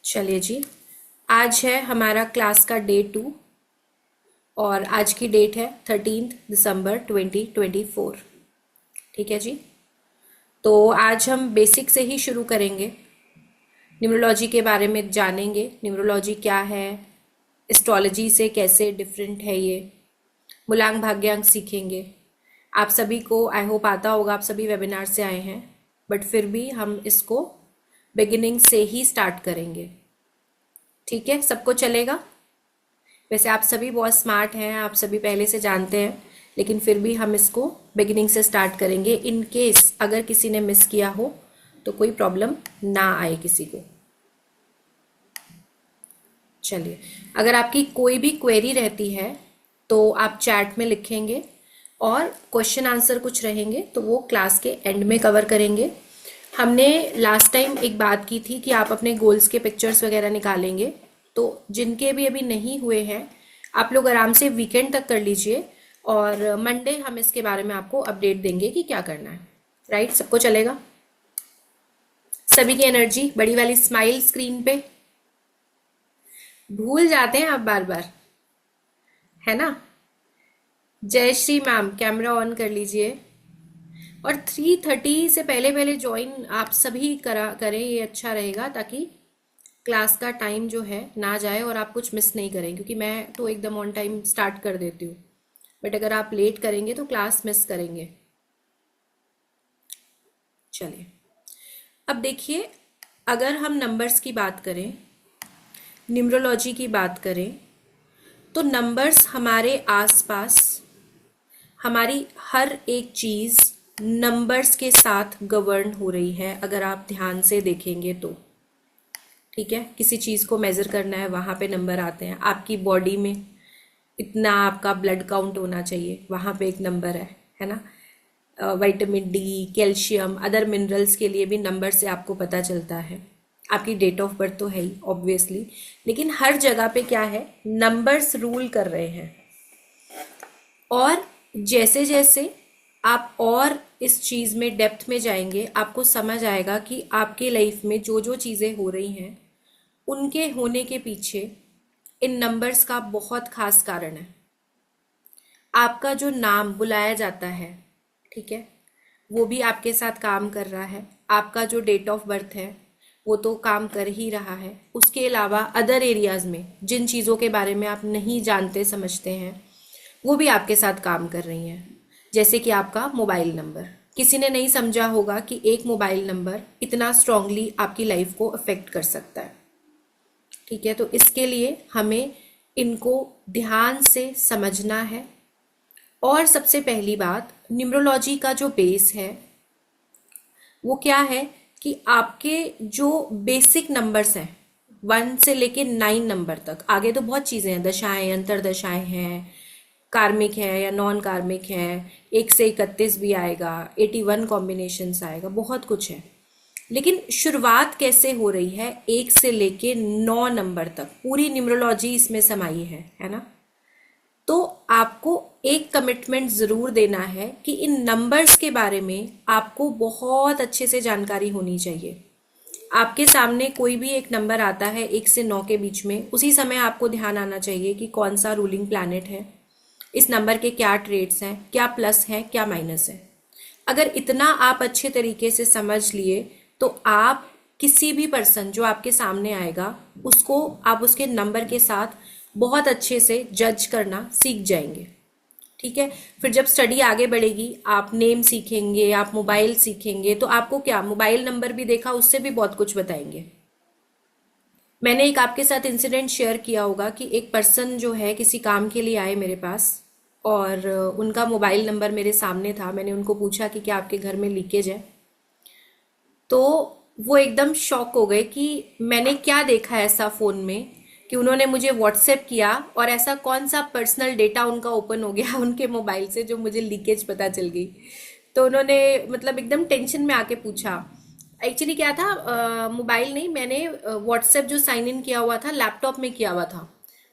चलिए जी, आज है हमारा क्लास का डे 2 और आज की डेट है 13 दिसंबर 2024। ठीक है जी। तो आज हम बेसिक से ही शुरू करेंगे। न्यूमरोलॉजी के बारे में जानेंगे, न्यूमरोलॉजी क्या है, एस्ट्रोलॉजी से कैसे डिफरेंट है ये, मूलांक भाग्यांक सीखेंगे। आप सभी को आई होप आता होगा, आप सभी वेबिनार से आए हैं, बट फिर भी हम इसको बिगिनिंग से ही स्टार्ट करेंगे। ठीक है, सबको चलेगा? वैसे आप सभी बहुत स्मार्ट हैं, आप सभी पहले से जानते हैं, लेकिन फिर भी हम इसको बिगिनिंग से स्टार्ट करेंगे। इन केस अगर किसी ने मिस किया हो तो कोई प्रॉब्लम ना आए किसी को। चलिए, अगर आपकी कोई भी क्वेरी रहती है तो आप चैट में लिखेंगे और क्वेश्चन आंसर कुछ रहेंगे तो वो क्लास के एंड में कवर करेंगे। हमने लास्ट टाइम एक बात की थी कि आप अपने गोल्स के पिक्चर्स वगैरह निकालेंगे, तो जिनके भी अभी नहीं हुए हैं आप लोग आराम से वीकेंड तक कर लीजिए और मंडे हम इसके बारे में आपको अपडेट देंगे कि क्या करना है। राइट, सबको चलेगा? सभी की एनर्जी, बड़ी वाली स्माइल स्क्रीन पे। भूल जाते हैं आप बार बार, है ना? जय श्री मैम, कैमरा ऑन कर लीजिए और 3:30 से पहले पहले ज्वाइन आप सभी करें, ये अच्छा रहेगा ताकि क्लास का टाइम जो है ना जाए और आप कुछ मिस नहीं करें, क्योंकि मैं तो एकदम ऑन टाइम स्टार्ट कर देती हूँ, बट अगर आप लेट करेंगे तो क्लास मिस करेंगे। चलिए, अब देखिए, अगर हम नंबर्स की बात करें, न्यूमरोलॉजी की बात करें, तो नंबर्स हमारे आसपास, हमारी हर एक चीज़ नंबर्स के साथ गवर्न हो रही है। अगर आप ध्यान से देखेंगे तो ठीक है, किसी चीज़ को मेज़र करना है, वहाँ पे नंबर आते हैं। आपकी बॉडी में इतना आपका ब्लड काउंट होना चाहिए, वहाँ पे एक नंबर है ना? Vitamin D, calcium, other minerals के लिए भी नंबर से आपको पता चलता है। आपकी डेट ऑफ बर्थ तो है ही ऑब्वियसली, लेकिन हर जगह पे क्या है, नंबर्स रूल कर रहे हैं। और जैसे जैसे आप और इस चीज़ में डेप्थ में जाएंगे, आपको समझ आएगा कि आपके लाइफ में जो जो चीज़ें हो रही हैं उनके होने के पीछे इन नंबर्स का बहुत खास कारण है। आपका जो नाम बुलाया जाता है, ठीक है, वो भी आपके साथ काम कर रहा है। आपका जो डेट ऑफ बर्थ है वो तो काम कर ही रहा है। उसके अलावा अदर एरियाज में जिन चीज़ों के बारे में आप नहीं जानते समझते हैं, वो भी आपके साथ काम कर रही हैं। जैसे कि आपका मोबाइल नंबर, किसी ने नहीं समझा होगा कि एक मोबाइल नंबर इतना स्ट्रांगली आपकी लाइफ को अफेक्ट कर सकता है। ठीक है, तो इसके लिए हमें इनको ध्यान से समझना है। और सबसे पहली बात, न्यूमरोलॉजी का जो बेस है वो क्या है कि आपके जो बेसिक नंबर्स हैं 1 से लेके 9 नंबर तक, आगे तो बहुत चीज़ें हैं, दशाएं, अंतरदशाएं हैं, कार्मिक है या नॉन कार्मिक है, 1 से 31 भी आएगा, 81 कॉम्बिनेशंस आएगा, बहुत कुछ है। लेकिन शुरुआत कैसे हो रही है 1 से लेके 9 नंबर तक, पूरी न्यूमरोलॉजी इसमें समाई है ना? तो आपको एक कमिटमेंट ज़रूर देना है कि इन नंबर्स के बारे में आपको बहुत अच्छे से जानकारी होनी चाहिए। आपके सामने कोई भी एक नंबर आता है 1 से 9 के बीच में, उसी समय आपको ध्यान आना चाहिए कि कौन सा रूलिंग प्लैनेट है, इस नंबर के क्या ट्रेड्स हैं, क्या प्लस है क्या माइनस है। अगर इतना आप अच्छे तरीके से समझ लिए तो आप किसी भी पर्सन जो आपके सामने आएगा उसको आप उसके नंबर के साथ बहुत अच्छे से जज करना सीख जाएंगे। ठीक है, फिर जब स्टडी आगे बढ़ेगी, आप नेम सीखेंगे, आप मोबाइल सीखेंगे, तो आपको क्या, मोबाइल नंबर भी देखा उससे भी बहुत कुछ बताएंगे। मैंने एक आपके साथ इंसिडेंट शेयर किया होगा कि एक पर्सन जो है किसी काम के लिए आए मेरे पास और उनका मोबाइल नंबर मेरे सामने था। मैंने उनको पूछा कि क्या आपके घर में लीकेज है, तो वो एकदम शॉक हो गए कि मैंने क्या देखा ऐसा फ़ोन में कि उन्होंने मुझे व्हाट्सएप किया और ऐसा कौन सा पर्सनल डेटा उनका ओपन हो गया उनके मोबाइल से जो मुझे लीकेज पता चल गई। तो उन्होंने मतलब एकदम टेंशन में आके पूछा। एक्चुअली क्या था, मोबाइल नहीं, मैंने व्हाट्सएप जो साइन इन किया हुआ था लैपटॉप में किया हुआ था।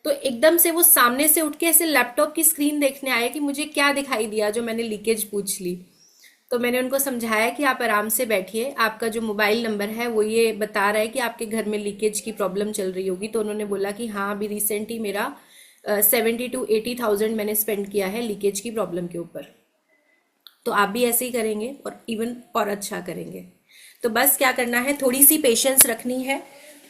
तो एकदम से वो सामने से उठ के ऐसे लैपटॉप की स्क्रीन देखने आए कि मुझे क्या दिखाई दिया जो मैंने लीकेज पूछ ली। तो मैंने उनको समझाया कि आप आराम से बैठिए, आपका जो मोबाइल नंबर है वो ये बता रहा है कि आपके घर में लीकेज की प्रॉब्लम चल रही होगी। तो उन्होंने बोला कि हाँ, अभी रिसेंट ही मेरा 70 to 80 थाउजेंड मैंने स्पेंड किया है लीकेज की प्रॉब्लम के ऊपर। तो आप भी ऐसे ही करेंगे और इवन और अच्छा करेंगे। तो बस क्या करना है, थोड़ी सी पेशेंस रखनी है,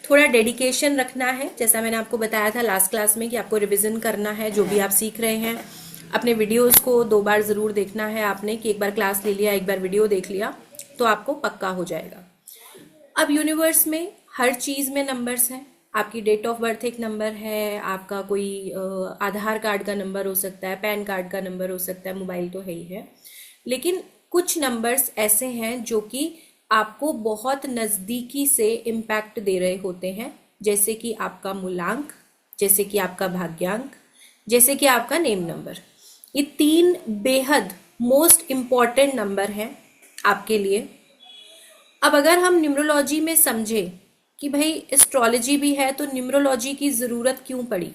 थोड़ा डेडिकेशन रखना है। जैसा मैंने आपको बताया था लास्ट क्लास में कि आपको रिवीजन करना है जो भी आप सीख रहे हैं। अपने वीडियोस को 2 बार ज़रूर देखना है आपने, कि एक बार क्लास ले लिया, एक बार वीडियो देख लिया, तो आपको पक्का हो जाएगा। अब यूनिवर्स में हर चीज़ में नंबर्स हैं। आपकी डेट ऑफ बर्थ एक नंबर है, आपका कोई आधार कार्ड का नंबर हो सकता है, पैन कार्ड का नंबर हो सकता है, मोबाइल तो है ही है। लेकिन कुछ नंबर्स ऐसे हैं जो कि आपको बहुत नज़दीकी से इम्पैक्ट दे रहे होते हैं, जैसे कि आपका मूलांक, जैसे कि आपका भाग्यांक, जैसे कि आपका नेम नंबर। ये 3 बेहद मोस्ट इम्पॉर्टेंट नंबर हैं आपके लिए। अब अगर हम न्यूमरोलॉजी में समझे कि भाई एस्ट्रोलॉजी भी है तो न्यूमरोलॉजी की ज़रूरत क्यों पड़ी।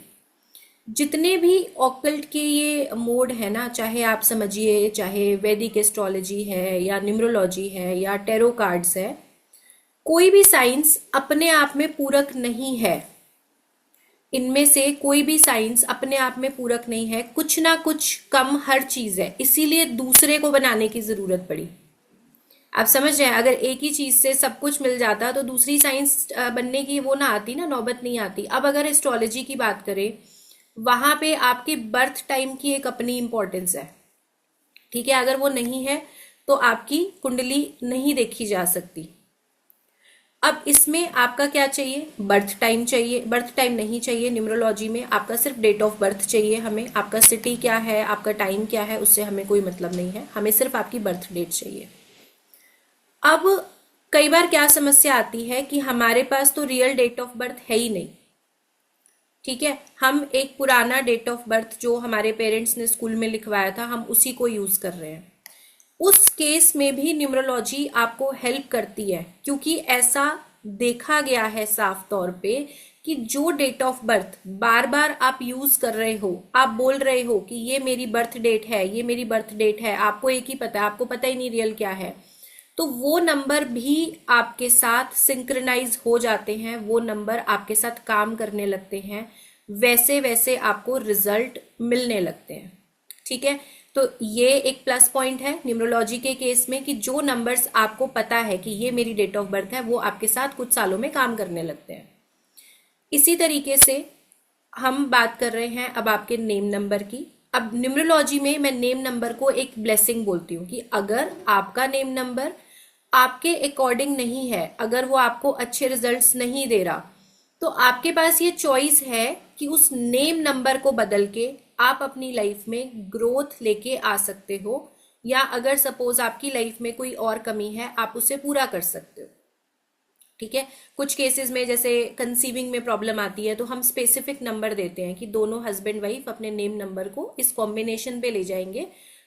जितने भी ऑकल्ट के ये मोड है ना, चाहे आप समझिए, चाहे वैदिक एस्ट्रोलॉजी है या न्यूमरोलॉजी है या टैरो कार्ड्स है, कोई भी साइंस अपने आप में पूरक नहीं है। इनमें से कोई भी साइंस अपने आप में पूरक नहीं है, कुछ ना कुछ कम हर चीज है, इसीलिए दूसरे को बनाने की जरूरत पड़ी। आप समझ रहे हैं, अगर एक ही चीज से सब कुछ मिल जाता तो दूसरी साइंस बनने की वो ना आती ना, नौबत नहीं आती। अब अगर एस्ट्रोलॉजी की बात करें, वहां पे आपके बर्थ टाइम की एक अपनी इंपॉर्टेंस है, ठीक है। अगर वो नहीं है तो आपकी कुंडली नहीं देखी जा सकती। अब इसमें आपका क्या चाहिए, बर्थ टाइम चाहिए। बर्थ टाइम नहीं चाहिए न्यूमरोलॉजी में, आपका सिर्फ डेट ऑफ बर्थ चाहिए हमें। आपका सिटी क्या है, आपका टाइम क्या है, उससे हमें कोई मतलब नहीं है, हमें सिर्फ आपकी बर्थ डेट चाहिए। अब कई बार क्या समस्या आती है कि हमारे पास तो रियल डेट ऑफ बर्थ है ही नहीं, ठीक है। हम एक पुराना डेट ऑफ बर्थ जो हमारे पेरेंट्स ने स्कूल में लिखवाया था, हम उसी को यूज कर रहे हैं। उस केस में भी न्यूमरोलॉजी आपको हेल्प करती है, क्योंकि ऐसा देखा गया है साफ तौर पे कि जो डेट ऑफ बर्थ बार बार आप यूज कर रहे हो, आप बोल रहे हो कि ये मेरी बर्थ डेट है, ये मेरी बर्थ डेट है, आपको एक ही पता है, आपको पता ही नहीं रियल क्या है, तो वो नंबर भी आपके साथ सिंक्रोनाइज हो जाते हैं, वो नंबर आपके साथ काम करने लगते हैं, वैसे वैसे आपको रिजल्ट मिलने लगते हैं, ठीक है। तो ये एक प्लस पॉइंट है न्यूमरोलॉजी के केस में कि जो नंबर्स आपको पता है कि ये मेरी डेट ऑफ बर्थ है, वो आपके साथ कुछ सालों में काम करने लगते हैं। इसी तरीके से हम बात कर रहे हैं अब आपके नेम नंबर की। अब न्यूमरोलॉजी में मैं नेम नंबर को एक ब्लेसिंग बोलती हूँ कि अगर आपका नेम नंबर आपके अकॉर्डिंग नहीं है, अगर वो आपको अच्छे रिजल्ट्स नहीं दे रहा, तो आपके पास ये चॉइस है कि उस नेम नंबर को बदल के आप अपनी लाइफ में ग्रोथ लेके आ सकते हो, या अगर सपोज आपकी लाइफ में कोई और कमी है आप उसे पूरा कर सकते हो, ठीक है। कुछ केसेस में जैसे कंसीविंग में प्रॉब्लम आती है तो हम स्पेसिफिक नंबर देते हैं कि दोनों हस्बैंड वाइफ अपने नेम नंबर को इस कॉम्बिनेशन पे ले जाएंगे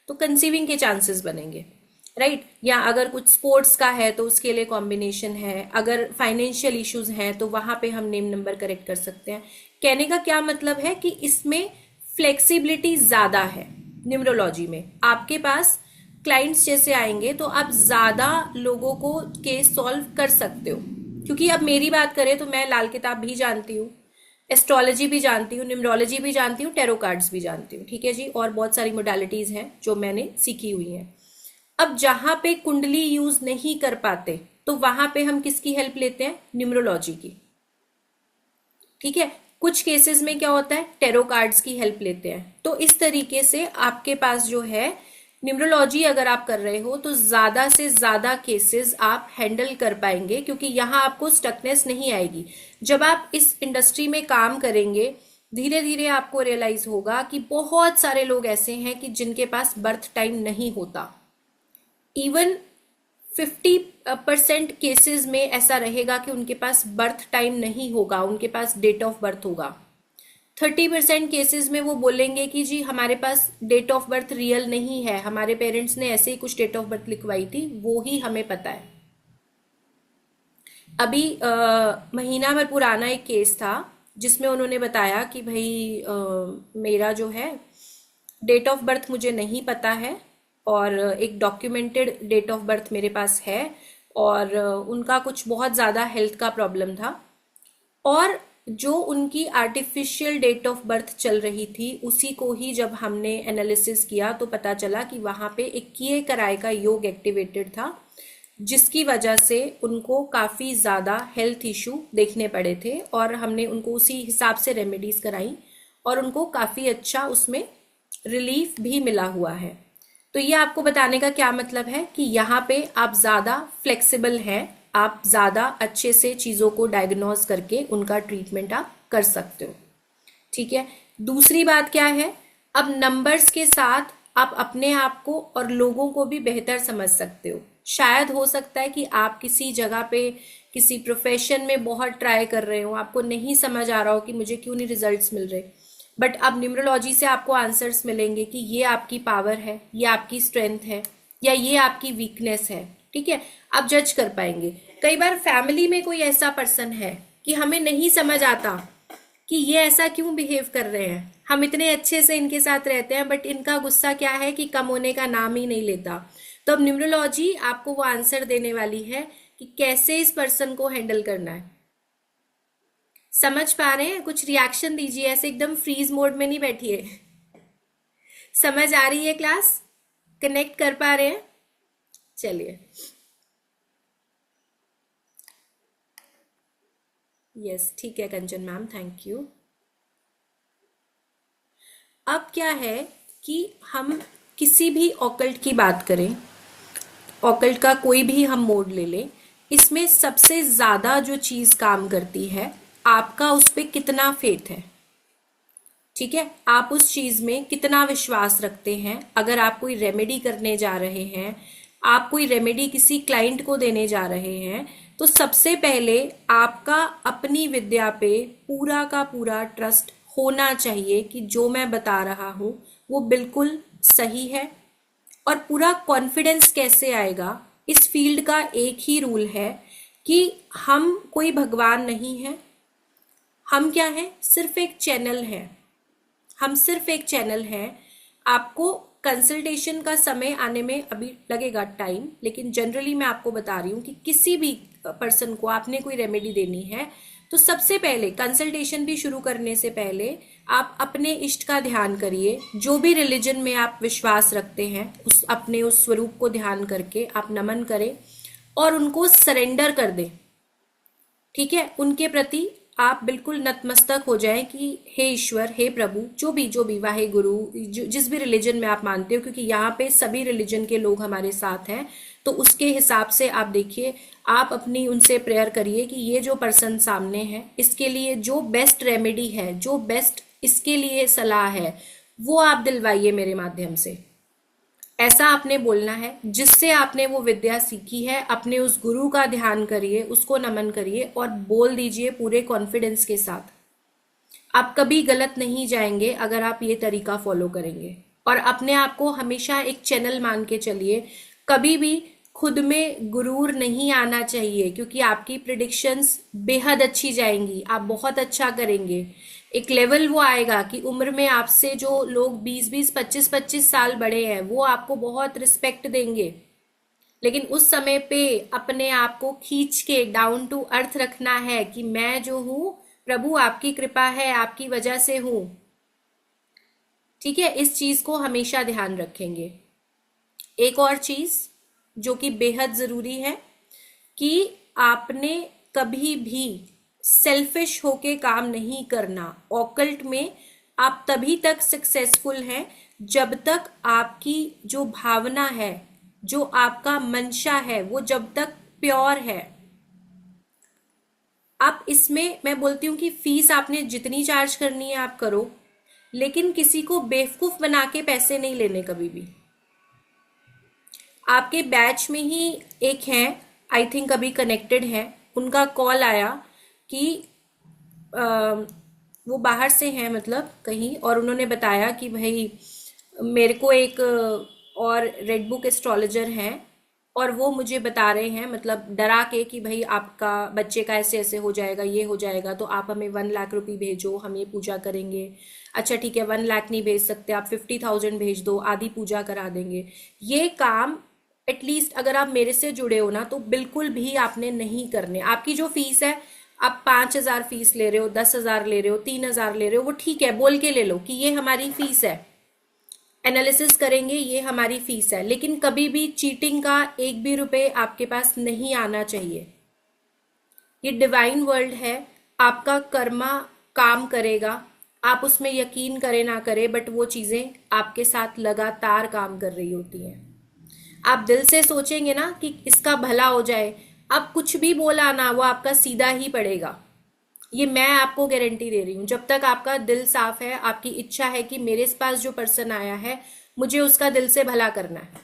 तो कंसीविंग के चांसेस बनेंगे, राइट। या अगर कुछ स्पोर्ट्स का है तो उसके लिए कॉम्बिनेशन है, अगर फाइनेंशियल इश्यूज हैं तो वहां पे हम नेम नंबर करेक्ट कर सकते हैं। कहने का क्या मतलब है कि इसमें फ्लेक्सिबिलिटी ज्यादा है न्यूमरोलॉजी में। आपके पास क्लाइंट्स जैसे आएंगे तो आप ज्यादा लोगों को केस सॉल्व कर सकते हो, क्योंकि अब मेरी बात करें तो मैं लाल किताब भी जानती हूँ, एस्ट्रोलॉजी भी जानती हूँ, न्यूमरोलॉजी भी जानती हूँ, टैरो कार्ड्स भी जानती हूँ, ठीक है जी। और बहुत सारी मोडालिटीज हैं जो मैंने सीखी हुई हैं। अब जहां पे कुंडली यूज नहीं कर पाते तो वहां पे हम किसकी हेल्प लेते हैं, न्यूमरोलॉजी की, ठीक है। कुछ केसेस में क्या होता है, टैरो कार्ड्स की हेल्प लेते हैं। तो इस तरीके से आपके पास जो है न्यूमरोलॉजी अगर आप कर रहे हो तो ज्यादा से ज्यादा केसेस आप हैंडल कर पाएंगे, क्योंकि यहां आपको स्टकनेस नहीं आएगी। जब आप इस इंडस्ट्री में काम करेंगे धीरे धीरे आपको रियलाइज होगा कि बहुत सारे लोग ऐसे हैं कि जिनके पास बर्थ टाइम नहीं होता। इवन 50% केसेस में ऐसा रहेगा कि उनके पास बर्थ टाइम नहीं होगा, उनके पास डेट ऑफ बर्थ होगा। 30% केसेस में वो बोलेंगे कि जी हमारे पास डेट ऑफ बर्थ रियल नहीं है, हमारे पेरेंट्स ने ऐसे ही कुछ डेट ऑफ बर्थ लिखवाई थी, वो ही हमें पता है। अभी महीना भर पुराना एक केस था जिसमें उन्होंने बताया कि भाई मेरा जो है डेट ऑफ बर्थ मुझे नहीं पता है, और एक डॉक्यूमेंटेड डेट ऑफ बर्थ मेरे पास है, और उनका कुछ बहुत ज़्यादा हेल्थ का प्रॉब्लम था, और जो उनकी आर्टिफिशियल डेट ऑफ बर्थ चल रही थी उसी को ही जब हमने एनालिसिस किया तो पता चला कि वहाँ पे 21 कराए का योग एक्टिवेटेड था, जिसकी वजह से उनको काफ़ी ज़्यादा हेल्थ इशू देखने पड़े थे, और हमने उनको उसी हिसाब से रेमेडीज कराई और उनको काफ़ी अच्छा उसमें रिलीफ भी मिला हुआ है। तो ये आपको बताने का क्या मतलब है कि यहाँ पे आप ज़्यादा फ्लेक्सिबल हैं, आप ज़्यादा अच्छे से चीज़ों को डायग्नोज करके उनका ट्रीटमेंट आप कर सकते हो। ठीक है, दूसरी बात क्या है, अब नंबर्स के साथ आप अपने आप को और लोगों को भी बेहतर समझ सकते हो। शायद हो सकता है कि आप किसी जगह पे किसी प्रोफेशन में बहुत ट्राई कर रहे हो, आपको नहीं समझ आ रहा हो कि मुझे क्यों नहीं रिजल्ट्स मिल रहे, बट अब न्यूमरोलॉजी से आपको आंसर्स मिलेंगे कि ये आपकी पावर है, ये आपकी स्ट्रेंथ है, या ये आपकी वीकनेस है। ठीक है, आप जज कर पाएंगे। कई बार फैमिली में कोई ऐसा पर्सन है कि हमें नहीं समझ आता कि ये ऐसा क्यों बिहेव कर रहे हैं, हम इतने अच्छे से इनके साथ रहते हैं बट इनका गुस्सा क्या है कि कम होने का नाम ही नहीं लेता। तो अब न्यूमरोलॉजी आपको वो आंसर देने वाली है कि कैसे इस पर्सन को हैंडल करना है। समझ पा रहे हैं? कुछ रिएक्शन दीजिए, ऐसे एकदम फ्रीज मोड में नहीं बैठिए। समझ आ रही है क्लास? कनेक्ट कर पा रहे हैं? चलिए, यस ठीक है कंचन मैम, थैंक यू। अब क्या है कि हम किसी भी ऑकल्ट की बात करें, ऑकल्ट का कोई भी हम मोड ले लें, इसमें सबसे ज्यादा जो चीज काम करती है आपका उस पर कितना फेथ है। ठीक है, आप उस चीज में कितना विश्वास रखते हैं। अगर आप कोई रेमेडी करने जा रहे हैं, आप कोई रेमेडी किसी क्लाइंट को देने जा रहे हैं, तो सबसे पहले आपका अपनी विद्या पे पूरा का पूरा ट्रस्ट होना चाहिए कि जो मैं बता रहा हूं वो बिल्कुल सही है। और पूरा कॉन्फिडेंस कैसे आएगा, इस फील्ड का एक ही रूल है कि हम कोई भगवान नहीं है, हम क्या है, सिर्फ एक चैनल है। हम सिर्फ एक चैनल हैं। आपको कंसल्टेशन का समय आने में अभी लगेगा टाइम, लेकिन जनरली मैं आपको बता रही हूँ कि किसी भी पर्सन को आपने कोई रेमेडी देनी है तो सबसे पहले कंसल्टेशन भी शुरू करने से पहले आप अपने इष्ट का ध्यान करिए। जो भी रिलीजन में आप विश्वास रखते हैं उस अपने उस स्वरूप को ध्यान करके आप नमन करें और उनको सरेंडर कर दें। ठीक है, उनके प्रति आप बिल्कुल नतमस्तक हो जाएं कि हे ईश्वर, हे प्रभु, जो भी वाहे गुरु, जिस भी रिलीजन में आप मानते हो, क्योंकि यहाँ पे सभी रिलीजन के लोग हमारे साथ हैं, तो उसके हिसाब से आप देखिए, आप अपनी उनसे प्रेयर करिए कि ये जो पर्सन सामने है इसके लिए जो बेस्ट रेमेडी है, जो बेस्ट इसके लिए सलाह है, वो आप दिलवाइए मेरे माध्यम से। ऐसा आपने बोलना है। जिससे आपने वो विद्या सीखी है, अपने उस गुरु का ध्यान करिए, उसको नमन करिए और बोल दीजिए पूरे कॉन्फिडेंस के साथ। आप कभी गलत नहीं जाएंगे अगर आप ये तरीका फॉलो करेंगे। और अपने आप को हमेशा एक चैनल मान के चलिए। कभी भी खुद में गुरूर नहीं आना चाहिए, क्योंकि आपकी प्रिडिक्शंस बेहद अच्छी जाएंगी, आप बहुत अच्छा करेंगे। एक लेवल वो आएगा कि उम्र में आपसे जो लोग 20-20, 25-25 साल बड़े हैं वो आपको बहुत रिस्पेक्ट देंगे, लेकिन उस समय पे अपने आप को खींच के डाउन टू अर्थ रखना है कि मैं जो हूं प्रभु आपकी कृपा है, आपकी वजह से हूं। ठीक है, इस चीज को हमेशा ध्यान रखेंगे। एक और चीज जो कि बेहद जरूरी है कि आपने कभी भी सेल्फिश होके काम नहीं करना। ऑकल्ट में आप तभी तक सक्सेसफुल हैं जब तक आपकी जो भावना है, जो आपका मंशा है, वो जब तक प्योर है। आप इसमें मैं बोलती हूँ कि फीस आपने जितनी चार्ज करनी है आप करो, लेकिन किसी को बेवकूफ बना के पैसे नहीं लेने कभी भी। आपके बैच में ही एक हैं, आई थिंक अभी कनेक्टेड हैं, उनका कॉल आया कि वो बाहर से हैं, मतलब कहीं, और उन्होंने बताया कि भाई मेरे को एक और रेड बुक एस्ट्रोलॉजर हैं, और वो मुझे बता रहे हैं, मतलब डरा के, कि भाई आपका बच्चे का ऐसे ऐसे हो जाएगा, ये हो जाएगा, तो आप हमें 1 लाख रुपए भेजो, हम ये पूजा करेंगे। अच्छा ठीक है, 1 लाख नहीं भेज सकते, आप 50,000 भेज दो, आधी पूजा करा देंगे। ये काम एटलीस्ट अगर आप मेरे से जुड़े हो ना, तो बिल्कुल भी आपने नहीं करने। आपकी जो फीस है, आप 5,000 फीस ले रहे हो, 10,000 ले रहे हो, 3,000 ले रहे हो, वो ठीक है, बोल के ले लो कि ये हमारी फीस है, एनालिसिस करेंगे, ये हमारी फीस है। लेकिन कभी भी चीटिंग का एक भी रुपए आपके पास नहीं आना चाहिए। ये डिवाइन वर्ल्ड है, आपका कर्मा काम करेगा, आप उसमें यकीन करें ना करें, बट वो चीजें आपके साथ लगातार काम कर रही होती हैं। आप दिल से सोचेंगे ना कि इसका भला हो जाए, आप कुछ भी बोला ना, वो आपका सीधा ही पड़ेगा। ये मैं आपको गारंटी दे रही हूँ। जब तक आपका दिल साफ है, आपकी इच्छा है कि मेरे पास जो पर्सन आया है, मुझे उसका दिल से भला करना है।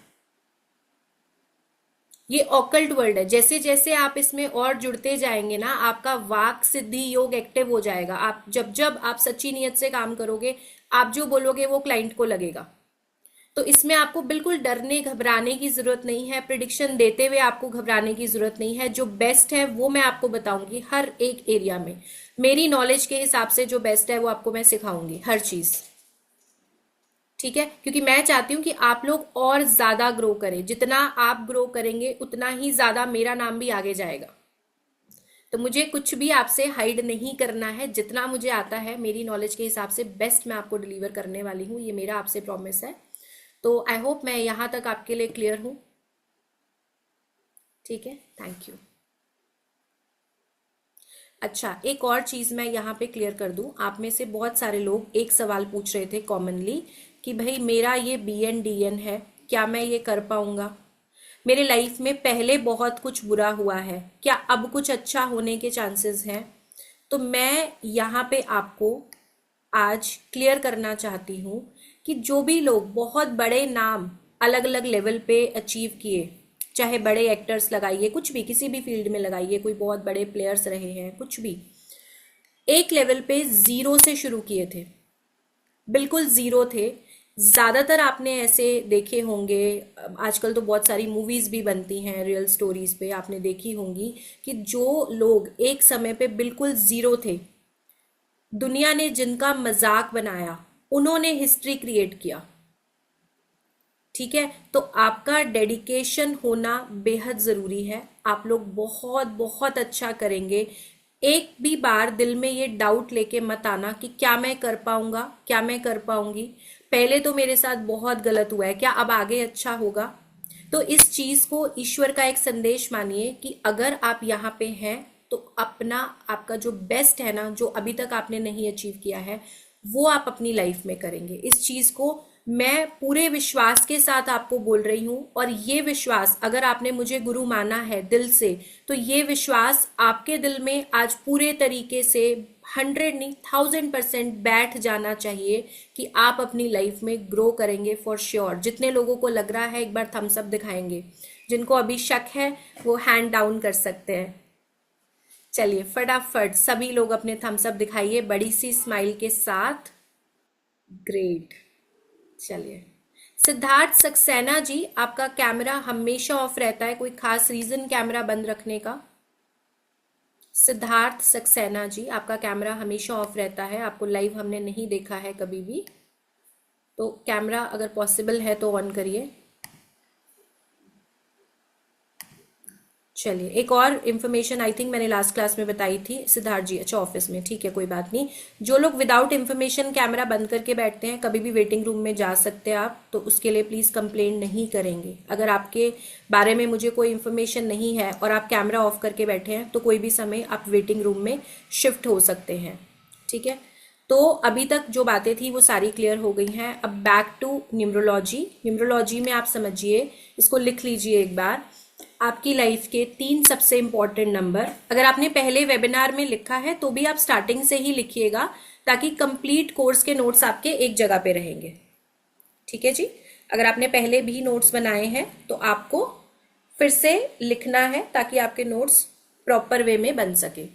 ये ऑकल्ट वर्ल्ड है, जैसे जैसे आप इसमें और जुड़ते जाएंगे ना, आपका वाक सिद्धि योग एक्टिव हो जाएगा। आप जब जब आप सच्ची नियत से काम करोगे, आप जो बोलोगे वो क्लाइंट को लगेगा। तो इसमें आपको बिल्कुल डरने घबराने की जरूरत नहीं है, प्रिडिक्शन देते हुए आपको घबराने की जरूरत नहीं है। जो बेस्ट है वो मैं आपको बताऊंगी हर एक एरिया में, मेरी नॉलेज के हिसाब से जो बेस्ट है वो आपको मैं सिखाऊंगी हर चीज। ठीक है, क्योंकि मैं चाहती हूँ कि आप लोग और ज्यादा ग्रो करें। जितना आप ग्रो करेंगे उतना ही ज्यादा मेरा नाम भी आगे जाएगा। तो मुझे कुछ भी आपसे हाइड नहीं करना है, जितना मुझे आता है मेरी नॉलेज के हिसाब से बेस्ट मैं आपको डिलीवर करने वाली हूँ, ये मेरा आपसे प्रॉमिस है। तो आई होप मैं यहां तक आपके लिए क्लियर हूं। ठीक है, थैंक यू। अच्छा, एक और चीज मैं यहाँ पे क्लियर कर दूं। आप में से बहुत सारे लोग एक सवाल पूछ रहे थे कॉमनली कि भाई मेरा ये BN DN है, क्या मैं ये कर पाऊंगा? मेरे लाइफ में पहले बहुत कुछ बुरा हुआ है, क्या अब कुछ अच्छा होने के चांसेस हैं? तो मैं यहाँ पे आपको आज क्लियर करना चाहती हूँ कि जो भी लोग बहुत बड़े नाम अलग अलग लेवल पे अचीव किए, चाहे बड़े एक्टर्स लगाइए, कुछ भी किसी भी फील्ड में लगाइए, कोई बहुत बड़े प्लेयर्स रहे हैं, कुछ भी, एक लेवल पे जीरो से शुरू किए थे, बिल्कुल जीरो थे। ज्यादातर आपने ऐसे देखे होंगे, आजकल तो बहुत सारी मूवीज भी बनती हैं रियल स्टोरीज पे, आपने देखी होंगी कि जो लोग एक समय पे बिल्कुल जीरो थे, दुनिया ने जिनका मजाक बनाया, उन्होंने हिस्ट्री क्रिएट किया। ठीक है, तो आपका डेडिकेशन होना बेहद जरूरी है। आप लोग बहुत बहुत अच्छा करेंगे। एक भी बार दिल में ये डाउट लेके मत आना कि क्या मैं कर पाऊंगा, क्या मैं कर पाऊंगी, पहले तो मेरे साथ बहुत गलत हुआ है, क्या अब आगे अच्छा होगा? तो इस चीज को ईश्वर का एक संदेश मानिए कि अगर आप यहाँ पे हैं तो अपना, आपका जो बेस्ट है ना, जो अभी तक आपने नहीं अचीव किया है, वो आप अपनी लाइफ में करेंगे। इस चीज को मैं पूरे विश्वास के साथ आपको बोल रही हूं। और ये विश्वास, अगर आपने मुझे गुरु माना है दिल से, तो ये विश्वास आपके दिल में आज पूरे तरीके से 100 नहीं 1000% बैठ जाना चाहिए कि आप अपनी लाइफ में ग्रो करेंगे फॉर श्योर। जितने लोगों को लग रहा है, एक बार थम्स अप दिखाएंगे। जिनको अभी शक है वो हैंड डाउन कर सकते हैं। चलिए फटाफट सभी लोग अपने थम्स अप दिखाइए बड़ी सी स्माइल के साथ। ग्रेट। चलिए, सिद्धार्थ सक्सेना जी, आपका कैमरा हमेशा ऑफ रहता है, कोई खास रीजन कैमरा बंद रखने का? सिद्धार्थ सक्सेना जी, आपका कैमरा हमेशा ऑफ रहता है, आपको लाइव हमने नहीं देखा है कभी भी, तो कैमरा अगर पॉसिबल है तो ऑन करिए। चलिए, एक और इन्फॉर्मेशन आई थिंक मैंने लास्ट क्लास में बताई थी। सिद्धार्थ जी, अच्छा ऑफिस में, ठीक है कोई बात नहीं। जो लोग विदाउट इन्फॉर्मेशन कैमरा बंद करके बैठते हैं, कभी भी वेटिंग रूम में जा सकते हैं आप, तो उसके लिए प्लीज कंप्लेंट नहीं करेंगे। अगर आपके बारे में मुझे कोई इन्फॉर्मेशन नहीं है और आप कैमरा ऑफ करके बैठे हैं, तो कोई भी समय आप वेटिंग रूम में शिफ्ट हो सकते हैं। ठीक है, तो अभी तक जो बातें थी वो सारी क्लियर हो गई हैं। अब बैक टू न्यूमरोलॉजी। न्यूमरोलॉजी में आप समझिए, इसको लिख लीजिए एक बार, आपकी लाइफ के 3 सबसे इंपॉर्टेंट नंबर। अगर आपने पहले वेबिनार में लिखा है तो भी आप स्टार्टिंग से ही लिखिएगा, ताकि कंप्लीट कोर्स के नोट्स आपके एक जगह पे रहेंगे। ठीक है जी, अगर आपने पहले भी नोट्स बनाए हैं तो आपको फिर से लिखना है, ताकि आपके नोट्स प्रॉपर वे में बन सके।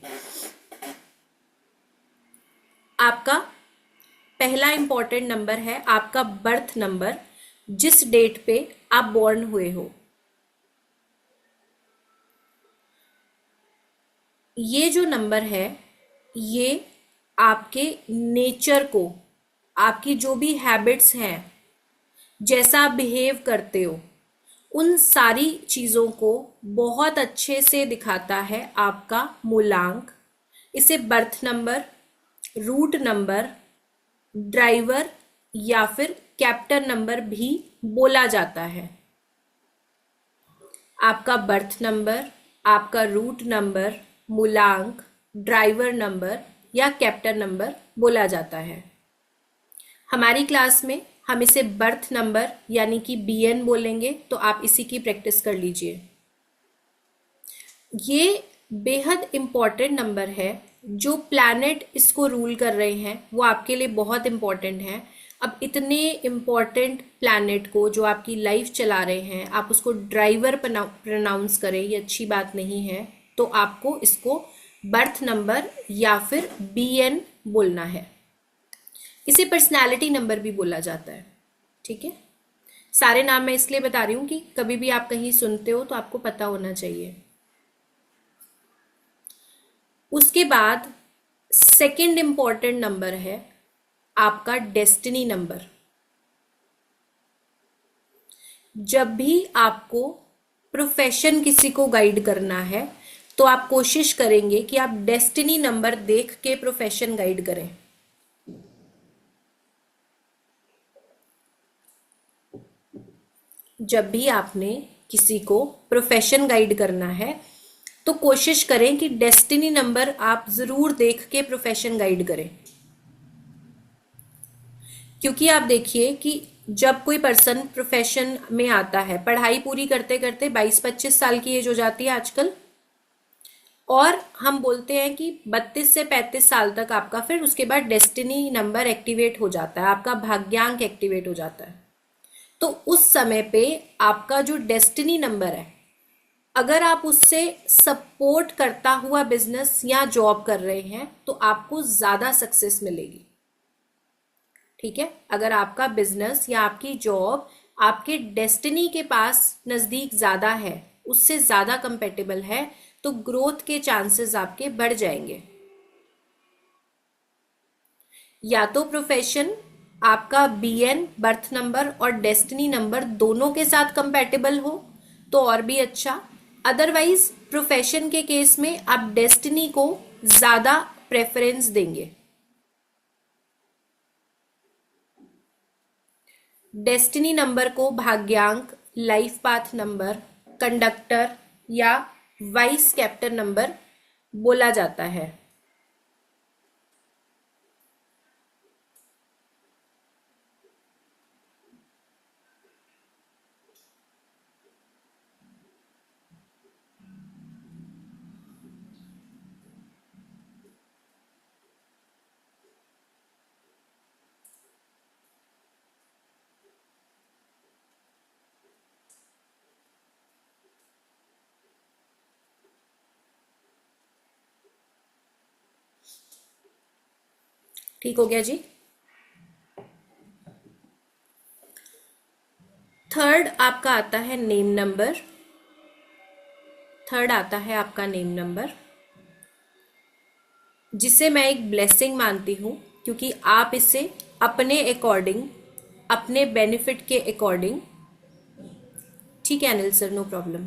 आपका पहला इंपॉर्टेंट नंबर है आपका बर्थ नंबर, जिस डेट पे आप बॉर्न हुए हो। ये जो नंबर है ये आपके नेचर को, आपकी जो भी हैबिट्स हैं, जैसा आप बिहेव करते हो, उन सारी चीज़ों को बहुत अच्छे से दिखाता है आपका मूलांक। इसे birth number, root number, driver या फिर कैप्टर नंबर भी बोला जाता है। आपका बर्थ नंबर, आपका रूट नंबर, मूलांक, ड्राइवर नंबर या कैप्टर नंबर बोला जाता है। हमारी क्लास में हम इसे बर्थ नंबर यानी कि बीएन बोलेंगे, तो आप इसी की प्रैक्टिस कर लीजिए। ये बेहद इम्पॉर्टेंट नंबर है। जो प्लैनेट इसको रूल कर रहे हैं वो आपके लिए बहुत इम्पॉर्टेंट है। अब इतने इम्पॉर्टेंट प्लैनेट को जो आपकी लाइफ चला रहे हैं, आप उसको ड्राइवर प्रोनाउंस करें, ये अच्छी बात नहीं है। तो आपको इसको बर्थ नंबर या फिर बीएन बोलना है। इसे पर्सनालिटी नंबर भी बोला जाता है। ठीक है, सारे नाम मैं इसलिए बता रही हूं कि कभी भी आप कहीं सुनते हो तो आपको पता होना चाहिए। उसके बाद सेकंड इंपॉर्टेंट नंबर है आपका डेस्टिनी नंबर। जब भी आपको प्रोफेशन किसी को गाइड करना है तो आप कोशिश करेंगे कि आप डेस्टिनी नंबर देख के प्रोफेशन गाइड करें। जब भी आपने किसी को प्रोफेशन गाइड करना है तो कोशिश करें कि डेस्टिनी नंबर आप जरूर देख के प्रोफेशन गाइड करें। क्योंकि आप देखिए कि जब कोई पर्सन प्रोफेशन में आता है, पढ़ाई पूरी करते करते 22-25 साल की एज हो जाती है आजकल, और हम बोलते हैं कि 32 से 35 साल तक आपका, फिर उसके बाद डेस्टिनी नंबर एक्टिवेट हो जाता है, आपका भाग्यांक एक्टिवेट हो जाता है। तो उस समय पे आपका जो डेस्टिनी नंबर है, अगर आप उससे सपोर्ट करता हुआ बिजनेस या जॉब कर रहे हैं तो आपको ज्यादा सक्सेस मिलेगी। ठीक है, अगर आपका बिजनेस या आपकी जॉब आपके डेस्टिनी के पास नजदीक ज्यादा है, उससे ज्यादा कंपेटेबल है, तो ग्रोथ के चांसेस आपके बढ़ जाएंगे। या तो प्रोफेशन आपका बीएन, बर्थ नंबर और डेस्टिनी नंबर दोनों के साथ कंपेटेबल हो तो और भी अच्छा। अदरवाइज प्रोफेशन के केस में आप डेस्टिनी को ज्यादा प्रेफरेंस देंगे। डेस्टिनी नंबर को भाग्यांक, लाइफ पाथ नंबर, कंडक्टर या वाइस कैप्टन नंबर बोला जाता है। ठीक हो गया जी। थर्ड आपका आता है नेम नंबर। थर्ड आता है आपका नेम नंबर, जिसे मैं एक ब्लेसिंग मानती हूं, क्योंकि आप इसे अपने अकॉर्डिंग, अपने बेनिफिट के अकॉर्डिंग, ठीक है अनिल सर, नो प्रॉब्लम,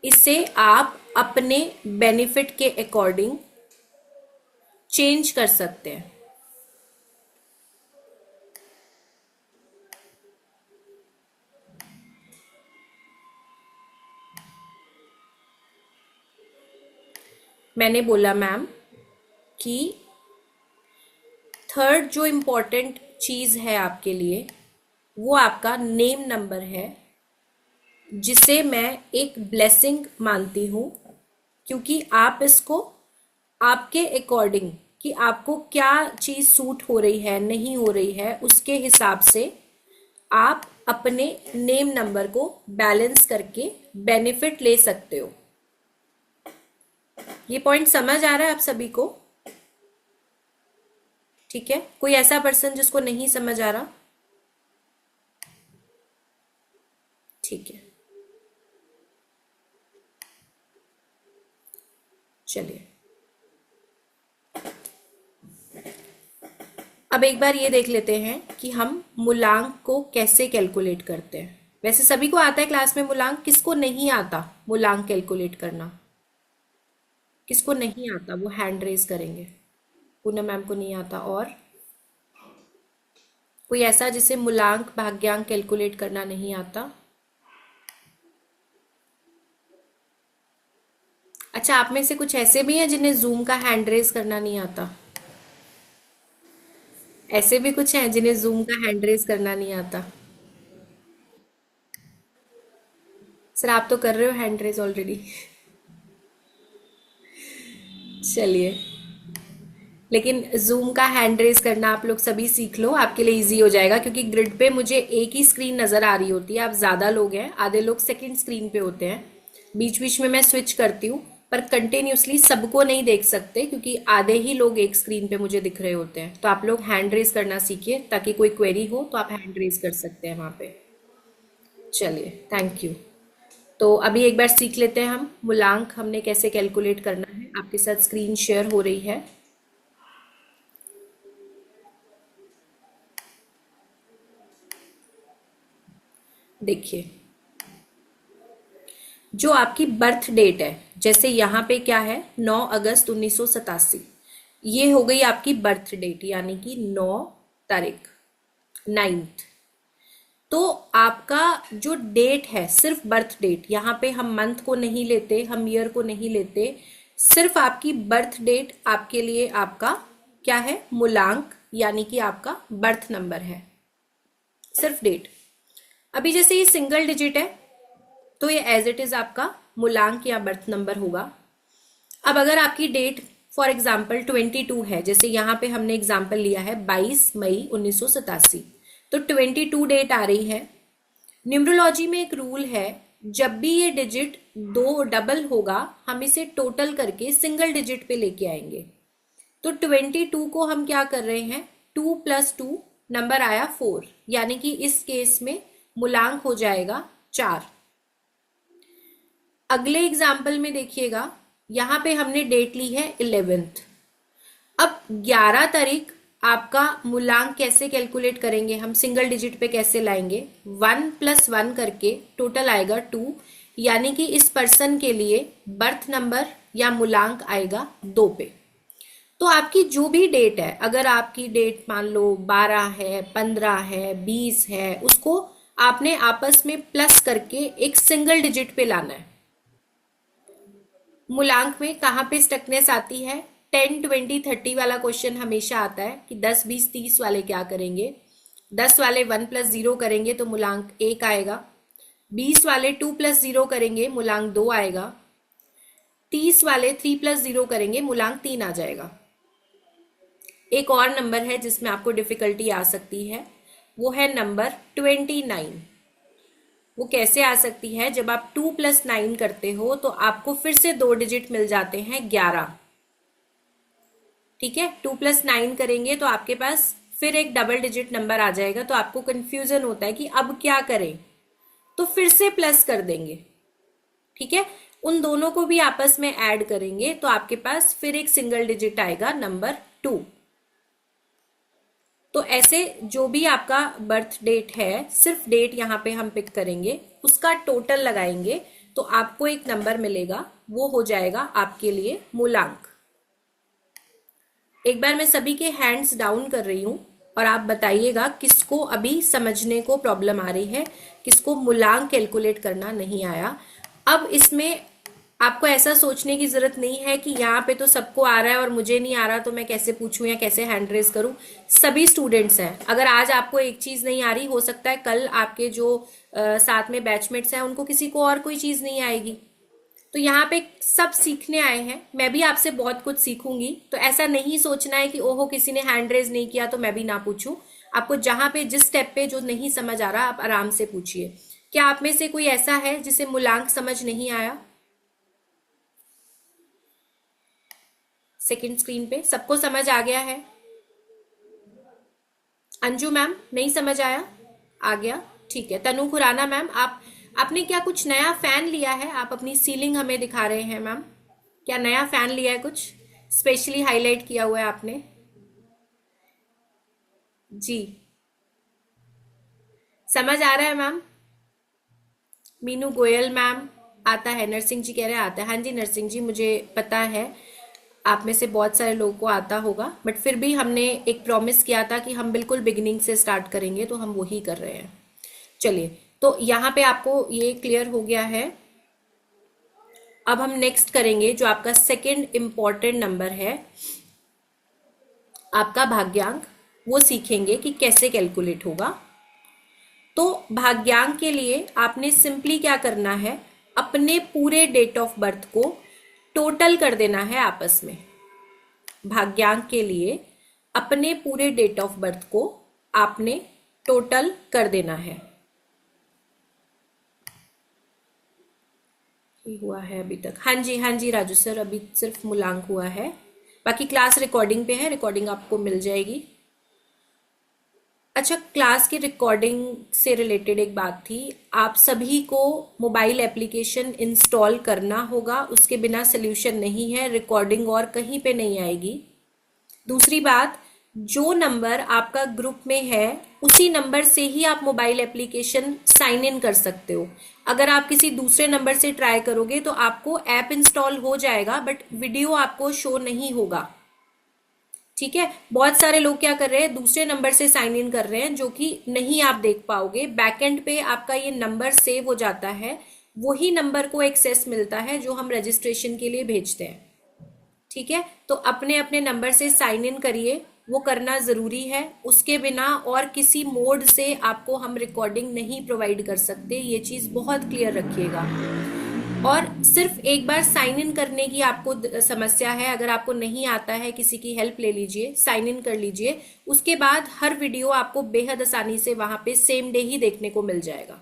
इसे आप अपने बेनिफिट के अकॉर्डिंग चेंज कर सकते हैं। मैंने बोला मैम कि थर्ड जो इम्पोर्टेंट चीज है आपके लिए वो आपका नेम नंबर है, जिसे मैं एक ब्लेसिंग मानती हूं, क्योंकि आप इसको आपके अकॉर्डिंग, कि आपको क्या चीज सूट हो रही है नहीं हो रही है, उसके हिसाब से आप अपने नेम नंबर को बैलेंस करके बेनिफिट ले सकते हो। ये पॉइंट समझ आ रहा है आप सभी को? ठीक है, कोई ऐसा पर्सन जिसको नहीं समझ आ रहा? ठीक है, चलिए अब एक बार ये देख लेते हैं कि हम मूलांक को कैसे कैलकुलेट करते हैं। वैसे सभी को आता है क्लास में मूलांक, किसको नहीं आता मूलांक कैलकुलेट करना? किसको नहीं आता वो हैंड रेज करेंगे। पूनम मैम को नहीं आता, और कोई ऐसा जिसे मूलांक भाग्यांक कैलकुलेट करना नहीं आता? अच्छा, आप में से कुछ ऐसे भी हैं जिन्हें जूम का हैंड रेज करना नहीं आता? ऐसे भी कुछ हैं जिन्हें जूम का हैंड रेज करना नहीं आता? सर आप तो कर रहे हो हैंड रेज ऑलरेडी। चलिए, लेकिन जूम का हैंड रेज करना आप लोग सभी सीख लो, आपके लिए इजी हो जाएगा, क्योंकि ग्रिड पे मुझे एक ही स्क्रीन नजर आ रही होती है। आप ज्यादा लोग हैं, आधे लोग सेकंड स्क्रीन पे होते हैं, बीच बीच में मैं स्विच करती हूँ, पर कंटिन्यूसली सबको नहीं देख सकते क्योंकि आधे ही लोग एक स्क्रीन पे मुझे दिख रहे होते हैं। तो आप लोग हैंड रेज करना सीखिए, ताकि कोई क्वेरी हो तो आप हैंड रेज कर सकते हैं वहां पे। चलिए, थैंक यू। तो अभी एक बार सीख लेते हैं हम मूलांक हमने कैसे कैलकुलेट करना है। आपके साथ स्क्रीन शेयर हो रही है। देखिए, जो आपकी बर्थ डेट है, जैसे यहाँ पे क्या है 9 अगस्त 1987, ये हो गई आपकी बर्थ डेट, यानी कि 9 तारीख 9th। तो आपका जो डेट है, सिर्फ बर्थ डेट, यहाँ पे हम मंथ को नहीं लेते, हम ईयर को नहीं लेते, सिर्फ आपकी बर्थ डेट आपके लिए आपका क्या है, मूलांक, यानी कि आपका बर्थ नंबर है, सिर्फ डेट। अभी जैसे ये सिंगल डिजिट है तो ये एज इट इज आपका मूलांक या बर्थ नंबर होगा। अब अगर आपकी डेट फॉर एग्जाम्पल 22 है, जैसे यहाँ पे हमने एग्जाम्पल लिया है 22 मई 1987, तो 22 डेट आ रही है। न्यूमरोलॉजी में एक रूल है, जब भी ये डिजिट दो डबल होगा हम इसे टोटल करके सिंगल डिजिट पे लेके आएंगे। तो 22 को हम क्या कर रहे हैं, 2 + 2 नंबर आया 4, यानी कि इस केस में मूलांक हो जाएगा 4। अगले एग्जाम्पल में देखिएगा, यहां पे हमने डेट ली है 11th। अब 11 तारीख आपका मूलांक कैसे कैलकुलेट करेंगे, हम सिंगल डिजिट पे कैसे लाएंगे, 1 + 1 करके टोटल आएगा 2, यानी कि इस पर्सन के लिए बर्थ नंबर या मूलांक आएगा 2 पे। तो आपकी जो भी डेट है, अगर आपकी डेट मान लो 12 है, 15 है, 20 है, उसको आपने आपस में प्लस करके एक सिंगल डिजिट पे लाना है। मूलांक में कहाँ पे स्टकनेस आती है, 10, 20, 30 वाला क्वेश्चन हमेशा आता है कि 10, 20, 30 वाले क्या करेंगे। 10 वाले 1 + 0 करेंगे तो मूलांक 1 आएगा। 20 वाले 2 + 0 करेंगे, मूलांक 2 आएगा। 30 वाले 3 + 0 करेंगे, मूलांक 3 आ जाएगा। एक और नंबर है जिसमें आपको डिफिकल्टी आ सकती है, वो है नंबर 29। वो कैसे आ सकती है, जब आप 2 + 9 करते हो तो आपको फिर से 2 डिजिट मिल जाते हैं 11। ठीक है, 2 + 9 करेंगे तो आपके पास फिर एक डबल डिजिट नंबर आ जाएगा, तो आपको कंफ्यूजन होता है कि अब क्या करें, तो फिर से प्लस कर देंगे। ठीक है, उन दोनों को भी आपस में ऐड करेंगे तो आपके पास फिर एक सिंगल डिजिट आएगा नंबर 2। तो ऐसे जो भी आपका बर्थ डेट है, सिर्फ डेट यहाँ पे हम पिक करेंगे, उसका टोटल लगाएंगे तो आपको एक नंबर मिलेगा, वो हो जाएगा आपके लिए मूलांक। एक बार मैं सभी के हैंड्स डाउन कर रही हूं और आप बताइएगा किसको अभी समझने को प्रॉब्लम आ रही है, किसको मूलांक कैलकुलेट करना नहीं आया। अब इसमें आपको ऐसा सोचने की जरूरत नहीं है कि यहाँ पे तो सबको आ रहा है और मुझे नहीं आ रहा, तो मैं कैसे पूछूं या कैसे हैंड रेज करूं। सभी स्टूडेंट्स हैं, अगर आज आपको एक चीज नहीं आ रही, हो सकता है कल आपके जो साथ में बैचमेट्स हैं उनको किसी को और कोई चीज नहीं आएगी। तो यहाँ पे सब सीखने आए हैं, मैं भी आपसे बहुत कुछ सीखूंगी। तो ऐसा नहीं सोचना है कि ओहो किसी ने हैंड रेज नहीं किया तो मैं भी ना पूछूं। आपको जहां पे जिस स्टेप पे जो नहीं समझ आ रहा, आप आराम से पूछिए। क्या आप में से कोई ऐसा है जिसे मूलांक समझ नहीं आया? सेकंड स्क्रीन पे सबको समझ आ गया है? अंजू मैम नहीं समझ आया? आ गया, ठीक है। तनु खुराना मैम, आपने क्या कुछ नया फैन लिया है? आप अपनी सीलिंग हमें दिखा रहे हैं मैम। क्या नया फैन लिया है, कुछ स्पेशली हाईलाइट किया हुआ है आपने? जी, समझ आ रहा है मैम? मीनू गोयल मैम, आता है। नरसिंह जी कह रहे हैं आता है। हाँ जी नरसिंह जी, मुझे पता है आप में से बहुत सारे लोगों को आता होगा, बट फिर भी हमने एक प्रॉमिस किया था कि हम बिल्कुल बिगिनिंग से स्टार्ट करेंगे, तो हम वही कर रहे हैं। चलिए, तो यहाँ पे आपको ये क्लियर हो गया है। अब हम नेक्स्ट करेंगे जो आपका सेकंड इम्पॉर्टेंट नंबर है, आपका भाग्यांक। वो सीखेंगे कि कैसे कैलकुलेट होगा। तो भाग्यांक के लिए आपने सिंपली क्या करना है, अपने पूरे डेट ऑफ बर्थ को टोटल कर देना है आपस में। भाग्यांक के लिए अपने पूरे डेट ऑफ बर्थ को आपने टोटल कर देना है। ये हुआ है अभी तक? हाँ जी, हाँ जी राजू सर, अभी सिर्फ मूलांक हुआ है, बाकी क्लास रिकॉर्डिंग पे है, रिकॉर्डिंग आपको मिल जाएगी। अच्छा, क्लास की रिकॉर्डिंग से रिलेटेड एक बात थी, आप सभी को मोबाइल एप्लीकेशन इंस्टॉल करना होगा, उसके बिना सोल्यूशन नहीं है, रिकॉर्डिंग और कहीं पे नहीं आएगी। दूसरी बात, जो नंबर आपका ग्रुप में है उसी नंबर से ही आप मोबाइल एप्लीकेशन साइन इन कर सकते हो। अगर आप किसी दूसरे नंबर से ट्राई करोगे तो आपको ऐप इंस्टॉल हो जाएगा बट वीडियो आपको शो नहीं होगा। ठीक है, बहुत सारे लोग क्या कर रहे हैं, दूसरे नंबर से साइन इन कर रहे हैं, जो कि नहीं आप देख पाओगे। बैकएंड पे आपका ये नंबर सेव हो जाता है, वही नंबर को एक्सेस मिलता है जो हम रजिस्ट्रेशन के लिए भेजते हैं। ठीक है, तो अपने अपने नंबर से साइन इन करिए, वो करना जरूरी है। उसके बिना और किसी मोड से आपको हम रिकॉर्डिंग नहीं प्रोवाइड कर सकते, ये चीज बहुत क्लियर रखिएगा। और सिर्फ एक बार साइन इन करने की आपको समस्या है, अगर आपको नहीं आता है किसी की हेल्प ले लीजिए, साइन इन कर लीजिए, उसके बाद हर वीडियो आपको बेहद आसानी से वहां पे सेम डे ही देखने को मिल जाएगा।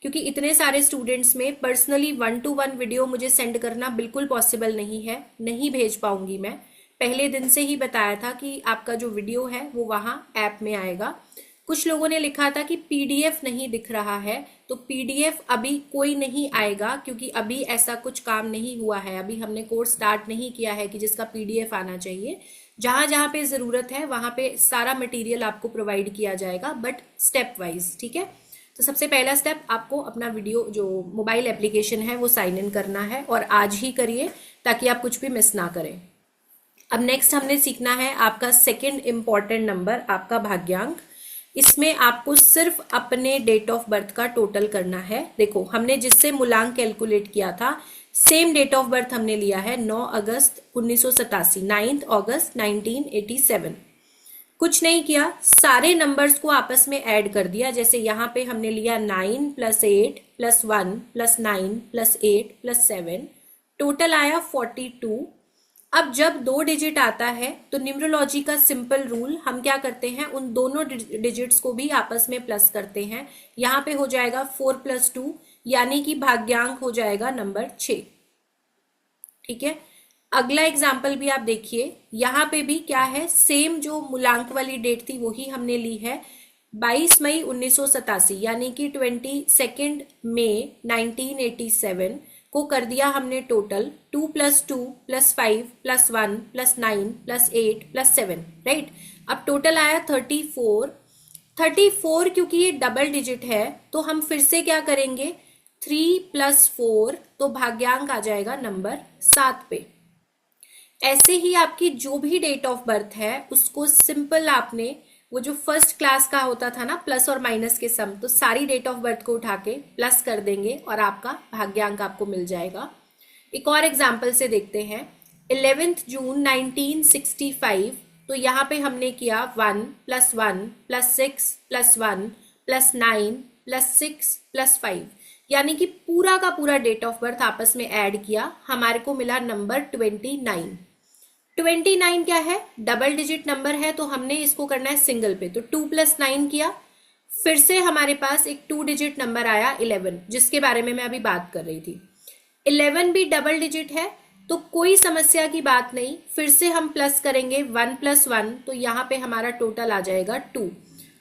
क्योंकि इतने सारे स्टूडेंट्स में पर्सनली 1-to-1 वीडियो मुझे सेंड करना बिल्कुल पॉसिबल नहीं है, नहीं भेज पाऊंगी मैं। पहले दिन से ही बताया था कि आपका जो वीडियो है वो वहां ऐप में आएगा। कुछ लोगों ने लिखा था कि पीडीएफ नहीं दिख रहा है, तो पीडीएफ अभी कोई नहीं आएगा, क्योंकि अभी ऐसा कुछ काम नहीं हुआ है। अभी हमने कोर्स स्टार्ट नहीं किया है कि जिसका पीडीएफ आना चाहिए। जहां जहां पे जरूरत है वहां पे सारा मटेरियल आपको प्रोवाइड किया जाएगा, बट स्टेप वाइज। ठीक है, तो सबसे पहला स्टेप, आपको अपना वीडियो जो मोबाइल एप्लीकेशन है वो साइन इन करना है, और आज ही करिए ताकि आप कुछ भी मिस ना करें। अब नेक्स्ट हमने सीखना है आपका सेकंड इंपॉर्टेंट नंबर, आपका भाग्यांक। इसमें आपको सिर्फ अपने डेट ऑफ बर्थ का टोटल करना है। देखो, हमने जिससे मूलांक कैलकुलेट किया था, सेम डेट ऑफ बर्थ हमने लिया है 9 अगस्त 1987, 9 अगस्त 1987। कुछ नहीं किया, सारे नंबर्स को आपस में ऐड कर दिया। जैसे यहाँ पे हमने लिया 9 + 8 + 1 + 9 + 8 + 7, टोटल आया 42। अब जब 2 डिजिट आता है तो न्यूमरोलॉजी का सिंपल रूल, हम क्या करते हैं, उन दोनों डिजिट्स को भी आपस में प्लस करते हैं। यहाँ पे हो जाएगा 4 + 2, यानी कि भाग्यांक हो जाएगा नंबर 6। ठीक है, अगला एग्जाम्पल भी आप देखिए, यहाँ पे भी क्या है, सेम जो मूलांक वाली डेट थी वही हमने ली है, 22 मई 1987, यानी कि 22 मई 1987 को कर दिया हमने टोटल 2 + 2 + 5 + 1 + 9 + 8 + 7, राइट। अब टोटल आया 34। 34 क्योंकि ये डबल डिजिट है तो हम फिर से क्या करेंगे, 3 + 4, तो भाग्यांक आ जाएगा नंबर 7 पे। ऐसे ही आपकी जो भी डेट ऑफ बर्थ है उसको सिंपल आपने, वो जो फर्स्ट क्लास का होता था ना प्लस और माइनस के सम, तो सारी डेट ऑफ बर्थ को उठा के प्लस कर देंगे और आपका भाग्यांक आपको मिल जाएगा। एक और एग्जाम्पल से देखते हैं, 11 जून 1965, तो यहाँ पे हमने किया 1 + 1 + 6 + 1 + 9 + 6 + 5, यानी कि पूरा का पूरा डेट ऑफ बर्थ आपस में ऐड किया, हमारे को मिला नंबर 29। 29 क्या है, डबल डिजिट नंबर है, तो हमने इसको करना है सिंगल पे, तो 2 + 9 किया। फिर से हमारे पास एक 2 डिजिट नंबर आया 11, जिसके बारे में मैं अभी बात कर रही थी। 11 भी डबल डिजिट है, तो कोई समस्या की बात नहीं, फिर से हम प्लस करेंगे 1 + 1, तो यहाँ पे हमारा टोटल आ जाएगा 2।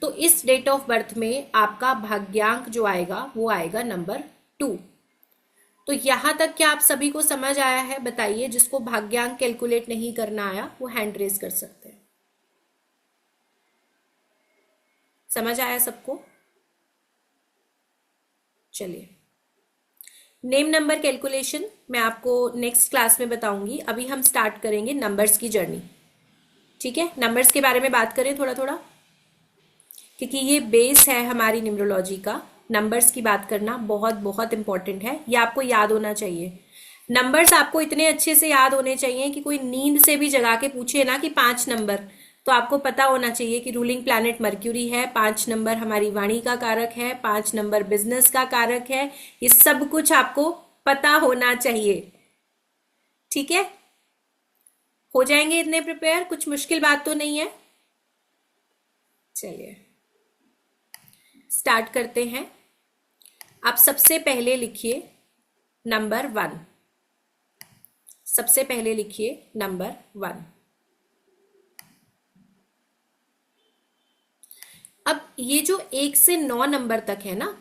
तो इस डेट ऑफ बर्थ में आपका भाग्यांक जो आएगा वो आएगा नंबर 2। तो यहां तक क्या आप सभी को समझ आया है? बताइए, जिसको भाग्यांक कैलकुलेट नहीं करना आया वो हैंड रेज कर सकते हैं। समझ आया सबको? चलिए, नेम नंबर कैलकुलेशन मैं आपको नेक्स्ट क्लास में बताऊंगी। अभी हम स्टार्ट करेंगे नंबर्स की जर्नी। ठीक है, नंबर्स के बारे में बात करें थोड़ा थोड़ा, क्योंकि ये बेस है हमारी न्यूमरोलॉजी का। नंबर्स की बात करना बहुत बहुत इंपॉर्टेंट है, ये आपको याद होना चाहिए। नंबर्स आपको इतने अच्छे से याद होने चाहिए कि कोई नींद से भी जगा के पूछे ना कि 5 नंबर, तो आपको पता होना चाहिए कि रूलिंग प्लैनेट मर्क्यूरी है, 5 नंबर हमारी वाणी का कारक है, 5 नंबर बिजनेस का कारक है। ये सब कुछ आपको पता होना चाहिए। ठीक है, हो जाएंगे इतने प्रिपेयर, कुछ मुश्किल बात तो नहीं है। चलिए स्टार्ट करते हैं। आप सबसे पहले लिखिए नंबर 1। सबसे पहले लिखिए नंबर 1। अब ये जो 1 से 9 नंबर तक है ना,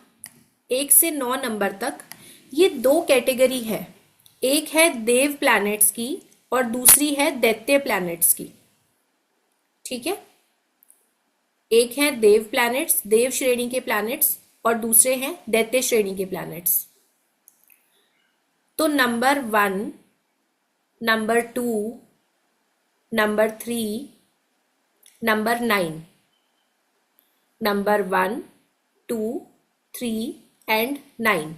1 से 9 नंबर तक ये दो कैटेगरी है। एक है देव प्लैनेट्स की और दूसरी है दैत्य प्लैनेट्स की। ठीक है, एक है देव प्लैनेट्स, देव श्रेणी के प्लैनेट्स, और दूसरे हैं दैत्य श्रेणी के प्लैनेट्स। तो number 1, number 2, number 3, number 9, number 1, 2, 3 and 9,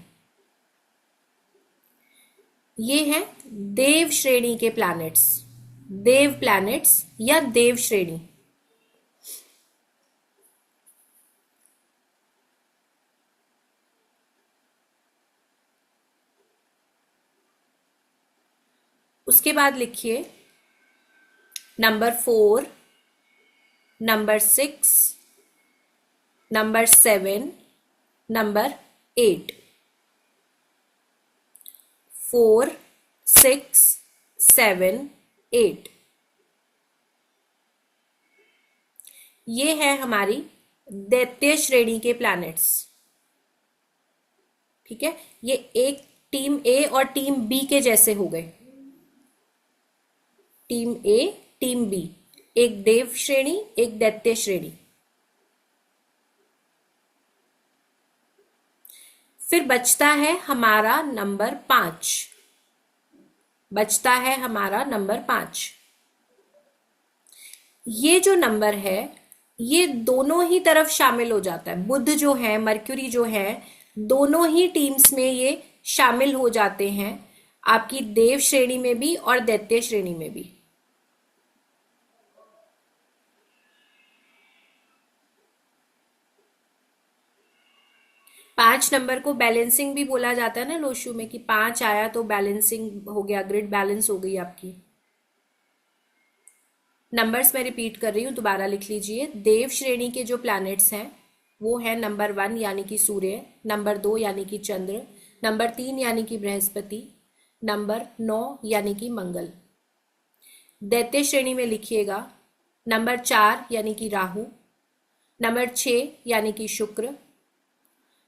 ये हैं देव श्रेणी के प्लैनेट्स, देव प्लैनेट्स या देव श्रेणी। उसके बाद लिखिए नंबर 4, नंबर 6, नंबर 7, नंबर 8। 4, 6, 7, 8, ये है हमारी दैत्य श्रेणी के प्लैनेट्स। ठीक है, ये एक टीम ए और टीम बी के जैसे हो गए। टीम ए, टीम बी, एक देव श्रेणी, एक दैत्य श्रेणी। फिर बचता है हमारा नंबर 5। बचता है हमारा नंबर 5। ये जो नंबर है ये दोनों ही तरफ शामिल हो जाता है। बुध जो है, मर्क्यूरी जो है, दोनों ही टीम्स में ये शामिल हो जाते हैं, आपकी देव श्रेणी में भी और दैत्य श्रेणी में भी। पांच नंबर को बैलेंसिंग भी बोला जाता है ना लोशु में, कि 5 आया तो बैलेंसिंग हो गया, ग्रिड बैलेंस हो गई आपकी। नंबर्स मैं रिपीट कर रही हूं, दोबारा लिख लीजिए। देव श्रेणी के जो प्लैनेट्स हैं वो है नंबर 1 यानी कि सूर्य, नंबर 2 यानी कि चंद्र, नंबर 3 यानी कि बृहस्पति, नंबर 9 यानी कि मंगल। दैत्य श्रेणी में लिखिएगा नंबर 4 यानी कि राहु, नंबर 6 यानी कि शुक्र,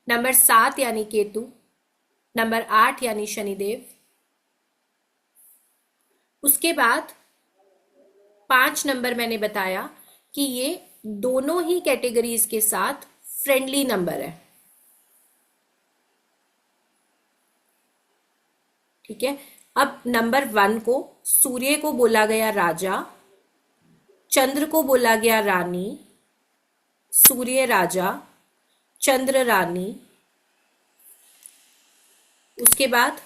नंबर 7 यानी केतु, नंबर 8 यानी शनिदेव। उसके बाद 5 नंबर मैंने बताया कि ये दोनों ही कैटेगरीज के साथ फ्रेंडली नंबर है। ठीक है, अब नंबर 1 को सूर्य को बोला गया राजा, चंद्र को बोला गया रानी, सूर्य राजा, चंद्र रानी। उसके बाद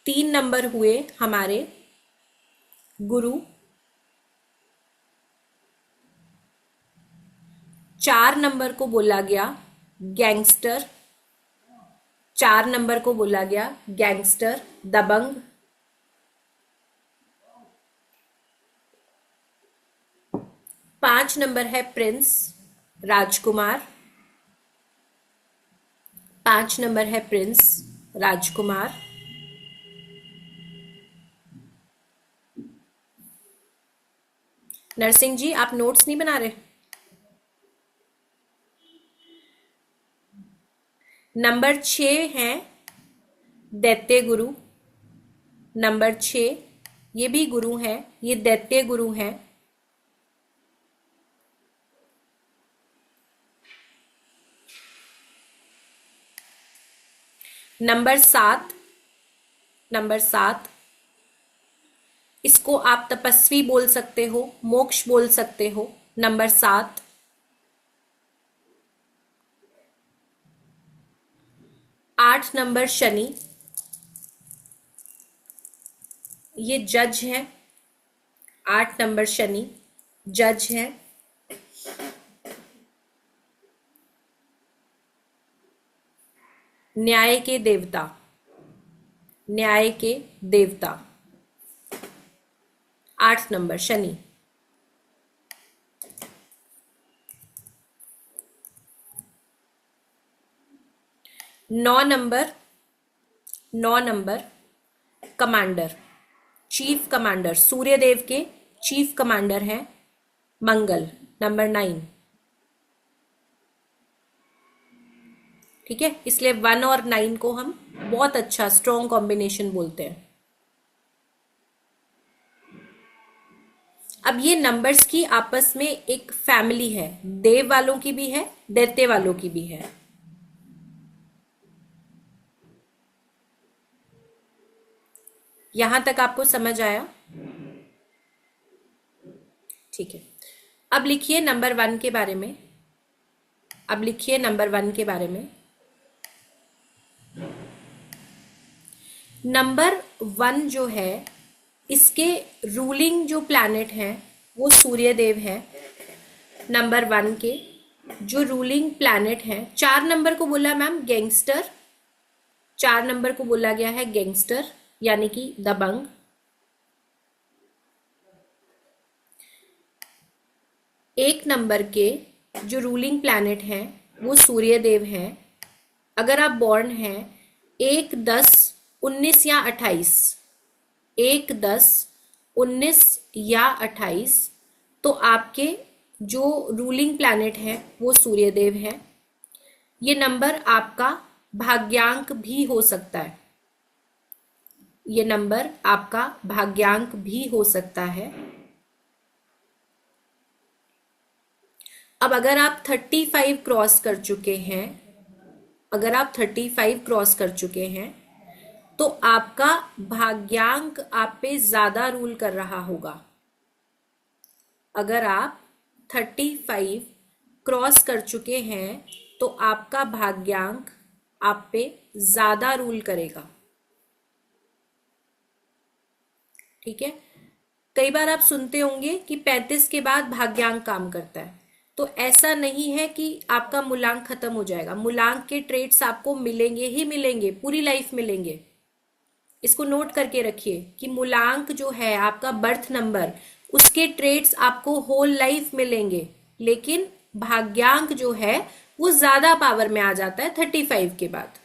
3 नंबर हुए हमारे गुरु, 4 नंबर को बोला गया गैंगस्टर, 4 नंबर को बोला गया गैंगस्टर, दबंग। 5 नंबर है प्रिंस, राजकुमार। 5 नंबर है प्रिंस, राजकुमार। नरसिंह जी आप नोट्स नहीं बना रहे? नंबर 6 है दैत्य गुरु। नंबर 6 ये भी गुरु है, ये दैत्य गुरु है। नंबर 7, नंबर 7 इसको आप तपस्वी बोल सकते हो, मोक्ष बोल सकते हो। नंबर 7। 8 नंबर शनि, ये जज है। 8 नंबर शनि जज है। न्याय के देवता, न्याय के देवता 8 number Shani. 9 number, 9 number commander, chief commander, Suryadev के चीफ कमांडर हैं मंगल। नंबर 9, ठीक है, इसलिए 1 और 9 को हम बहुत अच्छा स्ट्रॉन्ग कॉम्बिनेशन बोलते हैं। अब ये नंबर्स की आपस में एक फैमिली है, देव वालों की भी है, दैत्य वालों की भी है। यहां तक आपको समझ आया? ठीक है, अब लिखिए नंबर 1 के बारे में। अब लिखिए नंबर 1 के बारे में। नंबर 1 जो है, इसके रूलिंग जो प्लैनेट है वो सूर्यदेव है। नंबर 1 के जो रूलिंग प्लैनेट है, 4 नंबर को बोला मैम गैंगस्टर, 4 नंबर को बोला गया है गैंगस्टर यानी कि दबंग। एक नंबर के जो रूलिंग प्लैनेट है वो सूर्यदेव है। अगर आप बॉर्न हैं 1, 10, 19 या 28, 1, 10, 19 या 28, तो आपके जो रूलिंग प्लैनेट है वो सूर्यदेव है। ये नंबर आपका भाग्यांक भी हो सकता है, ये नंबर आपका भाग्यांक भी हो सकता है। अब अगर आप 35 क्रॉस कर चुके हैं, अगर आप 35 क्रॉस कर चुके हैं तो आपका भाग्यांक आप पे ज्यादा रूल कर रहा होगा। अगर आप 35 क्रॉस कर चुके हैं तो आपका भाग्यांक आप पे ज्यादा रूल करेगा, ठीक है। कई बार आप सुनते होंगे कि 35 के बाद भाग्यांक काम करता है, तो ऐसा नहीं है कि आपका मूलांक खत्म हो जाएगा। मूलांक के ट्रेड्स आपको मिलेंगे ही मिलेंगे, पूरी लाइफ मिलेंगे। इसको नोट करके रखिए कि मूलांक जो है आपका बर्थ नंबर, उसके ट्रेड्स आपको होल लाइफ मिलेंगे, लेकिन भाग्यांक जो है वो ज्यादा पावर में आ जाता है 35 के बाद।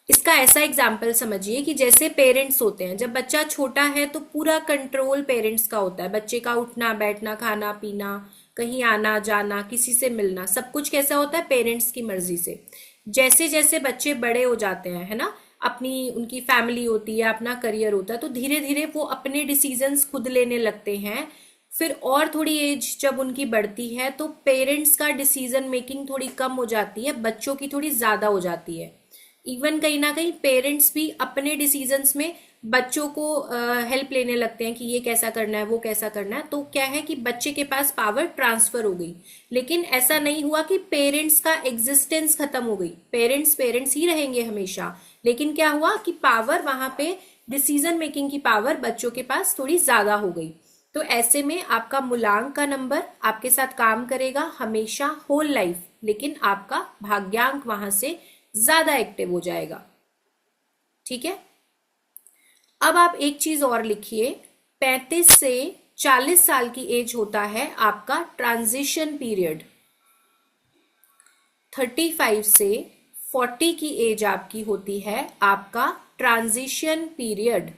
इसका ऐसा एग्जाम्पल समझिए कि जैसे पेरेंट्स होते हैं, जब बच्चा छोटा है तो पूरा कंट्रोल पेरेंट्स का होता है, बच्चे का उठना बैठना, खाना पीना, कहीं आना जाना, किसी से मिलना, सब कुछ कैसा होता है, पेरेंट्स की मर्जी से। जैसे जैसे बच्चे बड़े हो जाते हैं, है ना, अपनी उनकी फैमिली होती है, अपना करियर होता है, तो धीरे धीरे वो अपने डिसीजंस खुद लेने लगते हैं। फिर और थोड़ी एज जब उनकी बढ़ती है तो पेरेंट्स का डिसीजन मेकिंग थोड़ी कम हो जाती है, बच्चों की थोड़ी ज्यादा हो जाती है। इवन कहीं ना कहीं पेरेंट्स भी अपने डिसीजंस में बच्चों को हेल्प लेने लगते हैं कि ये कैसा करना है, वो कैसा करना है। तो क्या है कि बच्चे के पास पावर ट्रांसफर हो गई, लेकिन ऐसा नहीं हुआ कि पेरेंट्स का एग्जिस्टेंस खत्म हो गई। पेरेंट्स पेरेंट्स ही रहेंगे हमेशा, लेकिन क्या हुआ कि पावर वहां पे, डिसीजन मेकिंग की पावर बच्चों के पास थोड़ी ज्यादा हो गई। तो ऐसे में आपका मूलांक का नंबर आपके साथ काम करेगा हमेशा होल लाइफ, लेकिन आपका भाग्यांक वहां से ज्यादा एक्टिव हो जाएगा, ठीक है। अब आप एक चीज और लिखिए, 35 से 40 साल की एज होता है आपका ट्रांजिशन पीरियड। 35 से 40 की एज आपकी होती है आपका ट्रांजिशन पीरियड।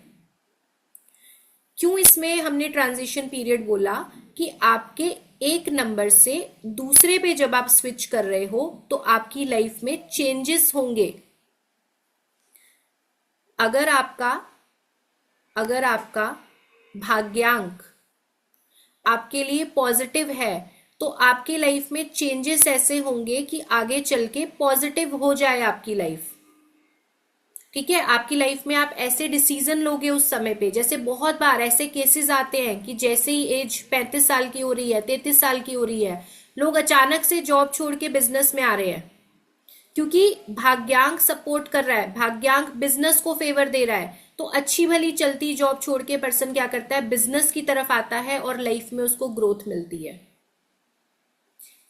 क्यों इसमें हमने ट्रांजिशन पीरियड बोला कि आपके एक नंबर से दूसरे पे जब आप स्विच कर रहे हो तो आपकी लाइफ में चेंजेस होंगे। अगर आपका अगर आपका भाग्यांक आपके लिए पॉजिटिव है तो आपकी लाइफ में चेंजेस ऐसे होंगे कि आगे चल के पॉजिटिव हो जाए आपकी लाइफ। ठीक है, आपकी लाइफ में आप ऐसे डिसीजन लोगे उस समय पे, जैसे बहुत बार ऐसे केसेस आते हैं कि जैसे ही एज 35 साल की हो रही है, 33 साल की हो रही है, लोग अचानक से जॉब छोड़ के बिजनेस में आ रहे हैं, क्योंकि भाग्यांक सपोर्ट कर रहा है, भाग्यांक बिजनेस को फेवर दे रहा है। तो अच्छी भली चलती जॉब छोड़ के पर्सन क्या करता है, बिजनेस की तरफ आता है और लाइफ में उसको ग्रोथ मिलती है।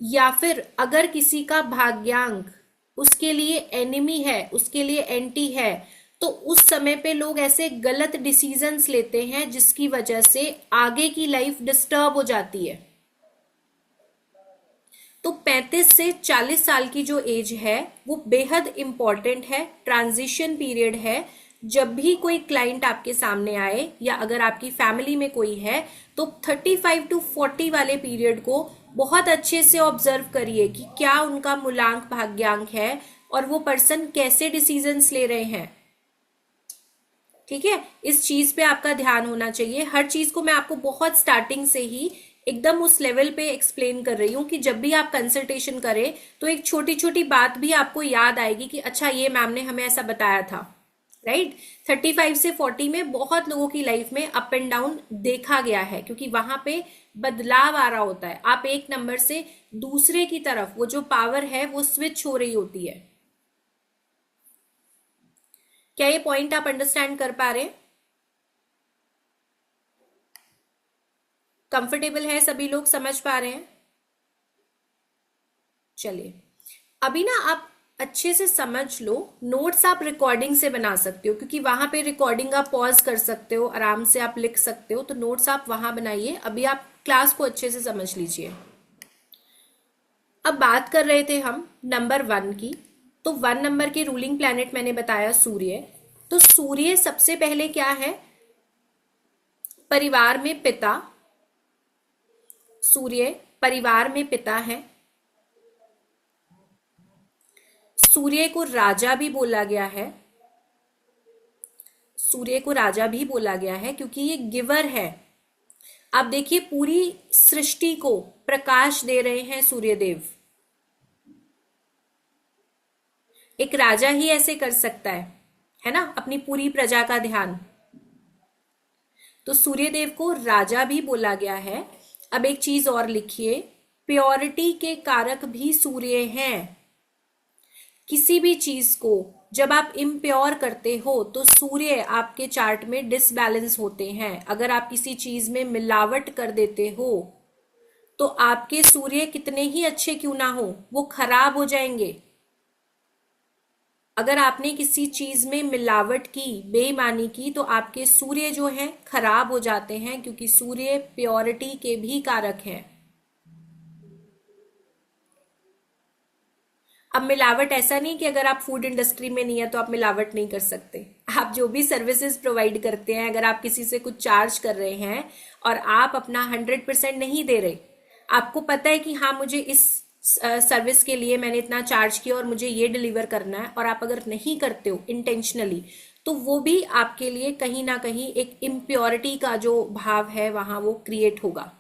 या फिर अगर किसी का भाग्यांक उसके लिए एनिमी है, उसके लिए एंटी है, तो उस समय पे लोग ऐसे गलत डिसीजंस लेते हैं जिसकी वजह से आगे की लाइफ डिस्टर्ब हो जाती है। तो 35 से 40 साल की जो एज है वो बेहद इंपॉर्टेंट है, ट्रांजिशन पीरियड है। जब भी कोई क्लाइंट आपके सामने आए या अगर आपकी फैमिली में कोई है तो 35 टू 40 वाले पीरियड को बहुत अच्छे से ऑब्जर्व करिए कि क्या उनका मूलांक भाग्यांक है और वो पर्सन कैसे डिसीजंस ले रहे हैं। ठीक है, इस चीज पे आपका ध्यान होना चाहिए। हर चीज को मैं आपको बहुत स्टार्टिंग से ही एकदम उस लेवल पे एक्सप्लेन कर रही हूँ कि जब भी आप कंसल्टेशन करें तो एक छोटी छोटी बात भी आपको याद आएगी कि अच्छा ये मैम ने हमें ऐसा बताया था। राइट, 35 से 40 में बहुत लोगों की लाइफ में अप एंड डाउन देखा गया है, क्योंकि वहां पे बदलाव आ रहा होता है। आप एक नंबर से दूसरे की तरफ वो जो पावर है वो स्विच हो रही होती है। क्या ये पॉइंट आप अंडरस्टैंड कर पा रहे हैं? कंफर्टेबल है सभी लोग, समझ पा रहे हैं? चलिए, अभी ना आप अच्छे से समझ लो। नोट्स आप रिकॉर्डिंग से बना सकते हो, क्योंकि वहां पे रिकॉर्डिंग आप पॉज कर सकते हो, आराम से आप लिख सकते हो। तो नोट्स आप वहां बनाइए। अभी आप क्लास को अच्छे से समझ लीजिए। अब बात कर रहे थे हम नंबर 1 की। तो 1 नंबर के रूलिंग प्लैनेट मैंने बताया सूर्य। तो सूर्य सबसे पहले क्या है, परिवार में पिता। सूर्य परिवार में पिता है। सूर्य को राजा भी बोला गया है। सूर्य को राजा भी बोला गया है क्योंकि ये गिवर है। आप देखिए, पूरी सृष्टि को प्रकाश दे रहे हैं सूर्यदेव। एक राजा ही ऐसे कर सकता है ना, अपनी पूरी प्रजा का ध्यान। तो सूर्यदेव को राजा भी बोला गया है। अब एक चीज और लिखिए, प्योरिटी के कारक भी सूर्य हैं। किसी भी चीज को जब आप इम्प्योर करते हो तो सूर्य आपके चार्ट में डिसबैलेंस होते हैं। अगर आप किसी चीज में मिलावट कर देते हो तो आपके सूर्य कितने ही अच्छे क्यों ना हो, वो खराब हो जाएंगे। अगर आपने किसी चीज में मिलावट की, बेईमानी की, तो आपके सूर्य जो हैं खराब हो जाते हैं, क्योंकि सूर्य प्योरिटी के भी कारक हैं। अब मिलावट ऐसा नहीं कि अगर आप फूड इंडस्ट्री में नहीं है तो आप मिलावट नहीं कर सकते। आप जो भी सर्विसेज प्रोवाइड करते हैं, अगर आप किसी से कुछ चार्ज कर रहे हैं और आप अपना 100% नहीं दे रहे, आपको पता है कि हाँ मुझे इस सर्विस के लिए मैंने इतना चार्ज किया और मुझे ये डिलीवर करना है, और आप अगर नहीं करते हो इंटेंशनली, तो वो भी आपके लिए कहीं ना कहीं एक इम्प्योरिटी का जो भाव है वहां वो क्रिएट होगा।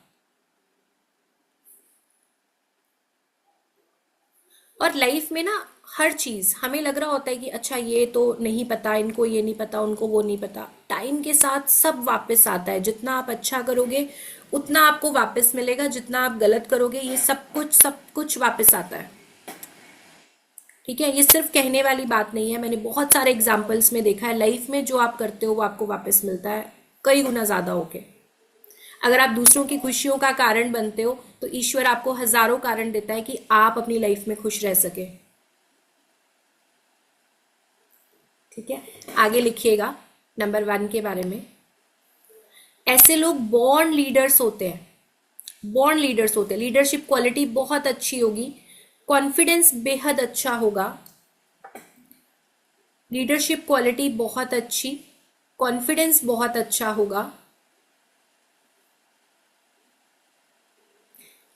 और लाइफ में ना हर चीज हमें लग रहा होता है कि अच्छा ये तो नहीं पता, इनको ये नहीं पता, उनको वो नहीं पता। टाइम के साथ सब वापस आता है। जितना आप अच्छा करोगे उतना आपको वापस मिलेगा, जितना आप गलत करोगे ये सब कुछ वापस आता है। ठीक है, ये सिर्फ कहने वाली बात नहीं है, मैंने बहुत सारे एग्जाम्पल्स में देखा है। लाइफ में जो आप करते हो वो आपको वापस मिलता है कई गुना ज्यादा होके। अगर आप दूसरों की खुशियों का कारण बनते हो तो ईश्वर आपको हजारों कारण देता है कि आप अपनी लाइफ में खुश रह सके। ठीक है, आगे लिखिएगा नंबर 1 के बारे में। ऐसे लोग बॉर्न लीडर्स होते हैं। बॉर्न लीडर्स होते हैं, लीडरशिप क्वालिटी बहुत अच्छी होगी, कॉन्फिडेंस बेहद अच्छा होगा। लीडरशिप क्वालिटी बहुत अच्छी, कॉन्फिडेंस बहुत अच्छा होगा।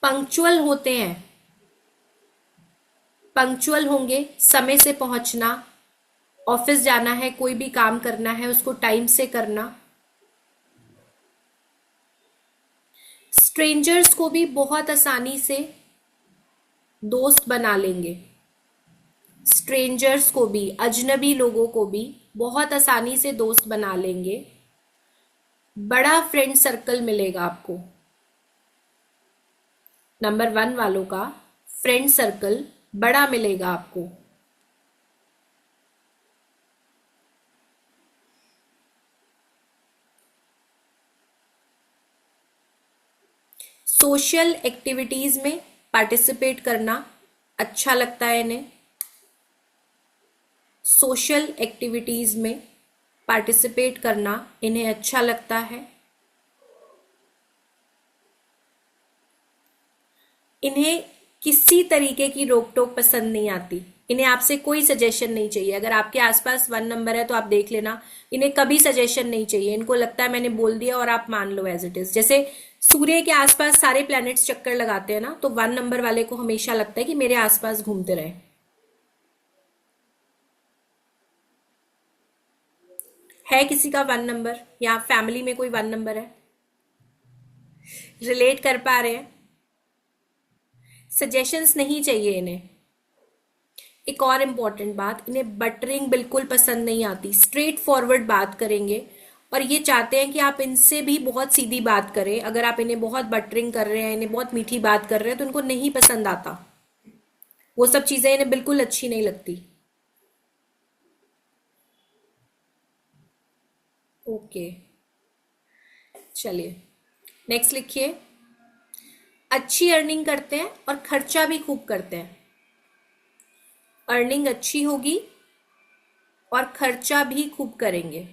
पंक्चुअल होते हैं, पंक्चुअल होंगे, समय से पहुंचना, ऑफिस जाना है, कोई भी काम करना है उसको टाइम से करना। स्ट्रेंजर्स को भी बहुत आसानी से दोस्त बना लेंगे, स्ट्रेंजर्स को भी, अजनबी लोगों को भी बहुत आसानी से दोस्त बना लेंगे। बड़ा फ्रेंड सर्कल मिलेगा आपको, नंबर 1 वालों का फ्रेंड सर्कल बड़ा मिलेगा आपको। सोशल एक्टिविटीज में पार्टिसिपेट करना अच्छा लगता है इन्हें, सोशल एक्टिविटीज में पार्टिसिपेट करना इन्हें अच्छा लगता है। इन्हें किसी तरीके की रोक टोक पसंद नहीं आती, इन्हें आपसे कोई सजेशन नहीं चाहिए। अगर आपके आसपास 1 नंबर है तो आप देख लेना, इन्हें कभी सजेशन नहीं चाहिए। इनको लगता है मैंने बोल दिया और आप मान लो एज इट इज। जैसे सूर्य के आसपास सारे प्लैनेट्स चक्कर लगाते हैं ना, तो 1 नंबर वाले को हमेशा लगता है कि मेरे आसपास घूमते रहे। है किसी का 1 नंबर, या फैमिली में कोई 1 नंबर है? रिलेट कर पा रहे हैं? सजेशंस नहीं चाहिए इन्हें। एक और इम्पॉर्टेंट बात, इन्हें बटरिंग बिल्कुल पसंद नहीं आती, स्ट्रेट फॉरवर्ड बात करेंगे। और ये चाहते हैं कि आप इनसे भी बहुत सीधी बात करें। अगर आप इन्हें बहुत बटरिंग कर रहे हैं, इन्हें बहुत मीठी बात कर रहे हैं, तो इनको नहीं पसंद आता। वो सब चीजें इन्हें बिल्कुल अच्छी नहीं लगती। ओके, चलिए नेक्स्ट लिखिए। अच्छी अर्निंग करते हैं और खर्चा भी खूब करते हैं। अर्निंग अच्छी होगी और खर्चा भी खूब करेंगे।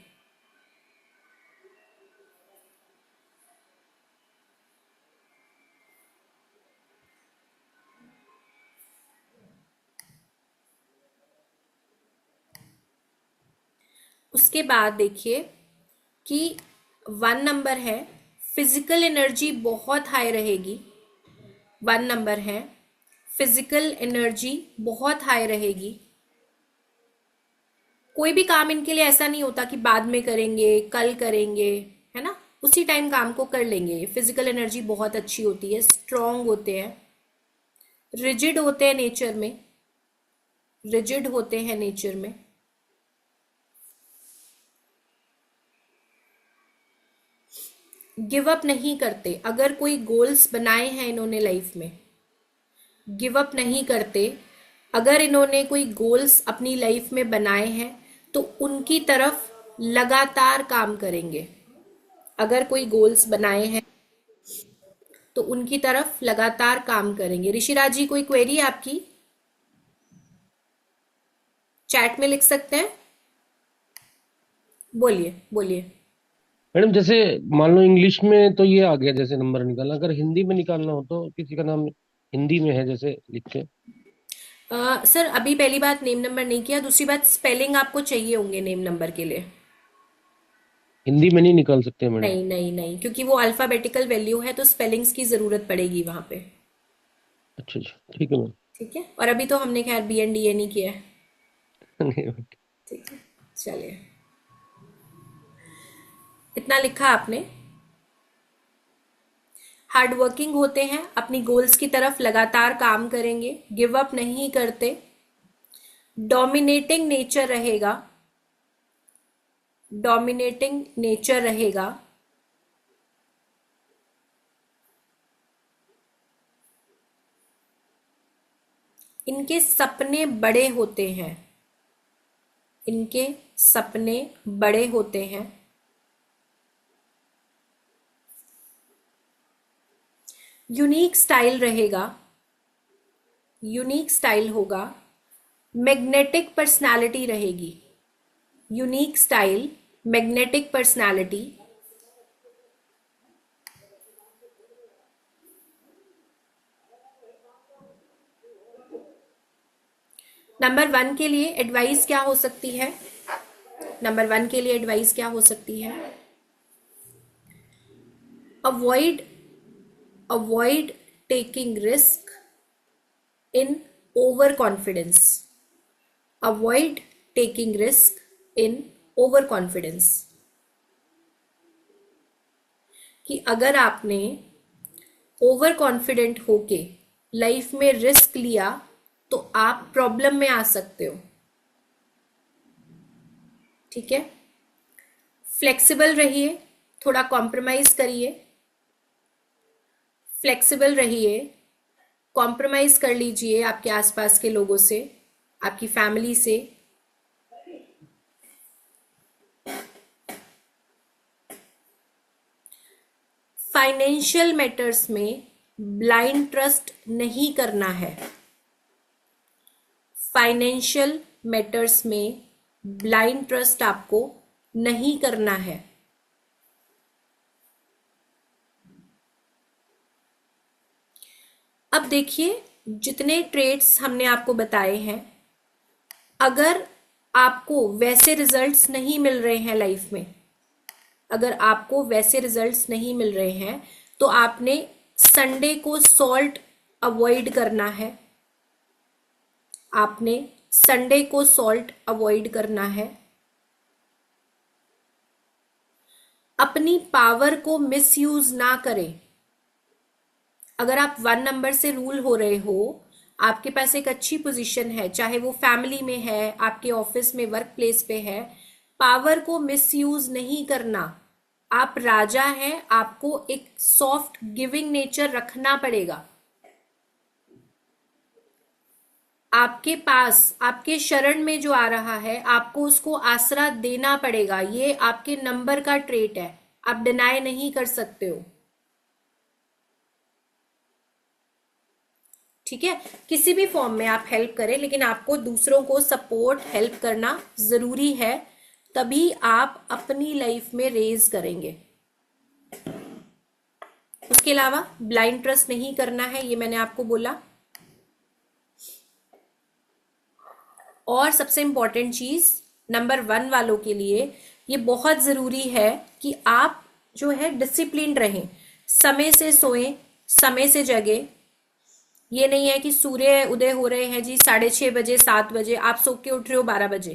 उसके बाद देखिए कि 1 नंबर है, फिजिकल एनर्जी बहुत हाई रहेगी। 1 नंबर है, फिजिकल एनर्जी बहुत हाई रहेगी। कोई भी काम इनके लिए ऐसा नहीं होता कि बाद में करेंगे, कल करेंगे, है ना, उसी टाइम काम को कर लेंगे। फिजिकल एनर्जी बहुत अच्छी होती है, स्ट्रांग होते हैं, रिजिड होते हैं नेचर में, रिजिड होते हैं नेचर में। गिव अप नहीं करते। अगर कोई गोल्स बनाए हैं इन्होंने लाइफ में, गिव अप नहीं करते। अगर इन्होंने कोई गोल्स अपनी लाइफ में बनाए हैं तो उनकी तरफ लगातार काम करेंगे। अगर कोई गोल्स बनाए हैं तो उनकी तरफ लगातार काम करेंगे। ऋषिराज जी, कोई क्वेरी है आपकी? चैट में लिख सकते हैं, बोलिए बोलिए। मैडम जैसे मान लो इंग्लिश में तो ये आ गया जैसे नंबर निकालना, अगर हिंदी में निकालना हो तो किसी का नाम हिंदी में है जैसे लिखे। सर अभी पहली बात नेम नंबर नहीं किया, दूसरी बात स्पेलिंग आपको चाहिए होंगे नेम नंबर के लिए। हिंदी में नहीं निकाल सकते मैडम? नहीं नहीं नहीं, क्योंकि वो अल्फाबेटिकल वैल्यू है तो स्पेलिंग्स की जरूरत पड़ेगी वहां पे। अच्छा अच्छा, ठीक है मैम। ठीक है, और अभी तो हमने खैर बी एन डी ए नहीं किया है। नहीं, ठीक है, चलिए इतना लिखा आपने। हार्ड वर्किंग होते हैं, अपनी गोल्स की तरफ लगातार काम करेंगे, गिव अप नहीं करते, डोमिनेटिंग नेचर रहेगा, डोमिनेटिंग नेचर रहेगा। इनके सपने बड़े होते हैं, इनके सपने बड़े होते हैं। यूनिक स्टाइल रहेगा, यूनिक स्टाइल होगा। मैग्नेटिक पर्सनालिटी रहेगी, unique style, magnetic personality. Number 1 के लिए एडवाइस क्या हो सकती है? नंबर 1 के लिए एडवाइस क्या हो सकती है? Avoid, avoid taking risk in overconfidence. Avoid taking risk in overconfidence. कि अगर आपने ओवर कॉन्फिडेंट होके लाइफ में रिस्क लिया तो आप प्रॉब्लम में आ सकते हो. ठीक है. फ्लेक्सिबल रहिए, थोड़ा कॉम्प्रोमाइज करिए. फ्लेक्सिबल रहिए, कॉम्प्रोमाइज कर लीजिए आपके आसपास के लोगों से, आपकी फैमिली से. फाइनेंशियल मैटर्स में ब्लाइंड ट्रस्ट नहीं करना है. फाइनेंशियल मैटर्स में ब्लाइंड ट्रस्ट आपको नहीं करना है. अब देखिए, जितने ट्रेड्स हमने आपको बताए हैं, अगर आपको वैसे रिजल्ट्स नहीं मिल रहे हैं लाइफ में, अगर आपको वैसे रिजल्ट्स नहीं मिल रहे हैं तो आपने संडे को सॉल्ट अवॉइड करना है. आपने संडे को सॉल्ट अवॉइड करना है. अपनी पावर को मिसयूज ना करें. अगर आप 1 नंबर से रूल हो रहे हो, आपके पास एक अच्छी पोजीशन है, चाहे वो फैमिली में है, आपके ऑफिस में, वर्क प्लेस पे है, पावर को मिसयूज नहीं करना. आप राजा हैं, आपको एक सॉफ्ट गिविंग नेचर रखना पड़ेगा. आपके पास, आपके शरण में जो आ रहा है, आपको उसको आसरा देना पड़ेगा. ये आपके नंबर का ट्रेट है, आप डिनाई नहीं कर सकते हो. ठीक है. किसी भी फॉर्म में आप हेल्प करें, लेकिन आपको दूसरों को सपोर्ट, हेल्प करना जरूरी है, तभी आप अपनी लाइफ में रेज करेंगे. उसके अलावा ब्लाइंड ट्रस्ट नहीं करना है, ये मैंने आपको बोला. और सबसे इंपॉर्टेंट चीज नंबर 1 वालों के लिए ये बहुत जरूरी है कि आप जो है डिसिप्लिन रहें. समय से सोएं, समय से जगें. ये नहीं है कि सूर्य उदय हो रहे हैं जी 6:30 बजे, 7 बजे, आप सो के उठ रहे हो 12 बजे.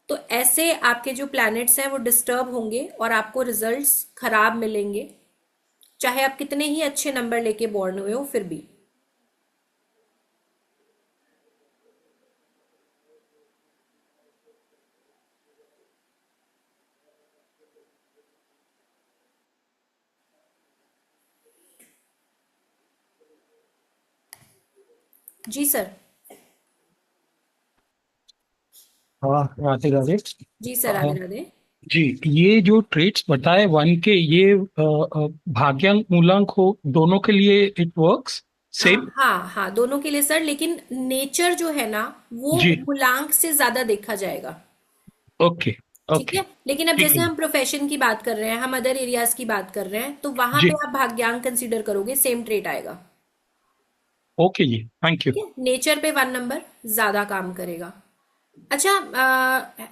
तो ऐसे आपके जो प्लैनेट्स हैं वो डिस्टर्ब होंगे और आपको रिजल्ट्स खराब मिलेंगे, चाहे आप कितने ही अच्छे नंबर लेके बॉर्न हुए हो फिर भी. जी सर. हाँ, राधे राधे। जी सर, हाँ राधे राधे. जी, ये जो ट्रेड्स बताए 1 के, ये भाग्यांक मूलांक हो दोनों के लिए इट वर्क्स सेम? हाँ हाँ, दोनों के लिए सर, लेकिन नेचर जो है ना वो जी, मूलांक से ज्यादा देखा जाएगा. ओके ठीक ओके, है. लेकिन अब ठीक जैसे है हम प्रोफेशन की बात कर रहे हैं, हम अदर एरियाज की बात कर रहे हैं, तो वहां पे जी, आप भाग्यांक कंसीडर करोगे, सेम ट्रेट आएगा. ओके जी, थैंक यू। ठीक है. नेचर पे 1 नंबर ज्यादा काम करेगा. अच्छा,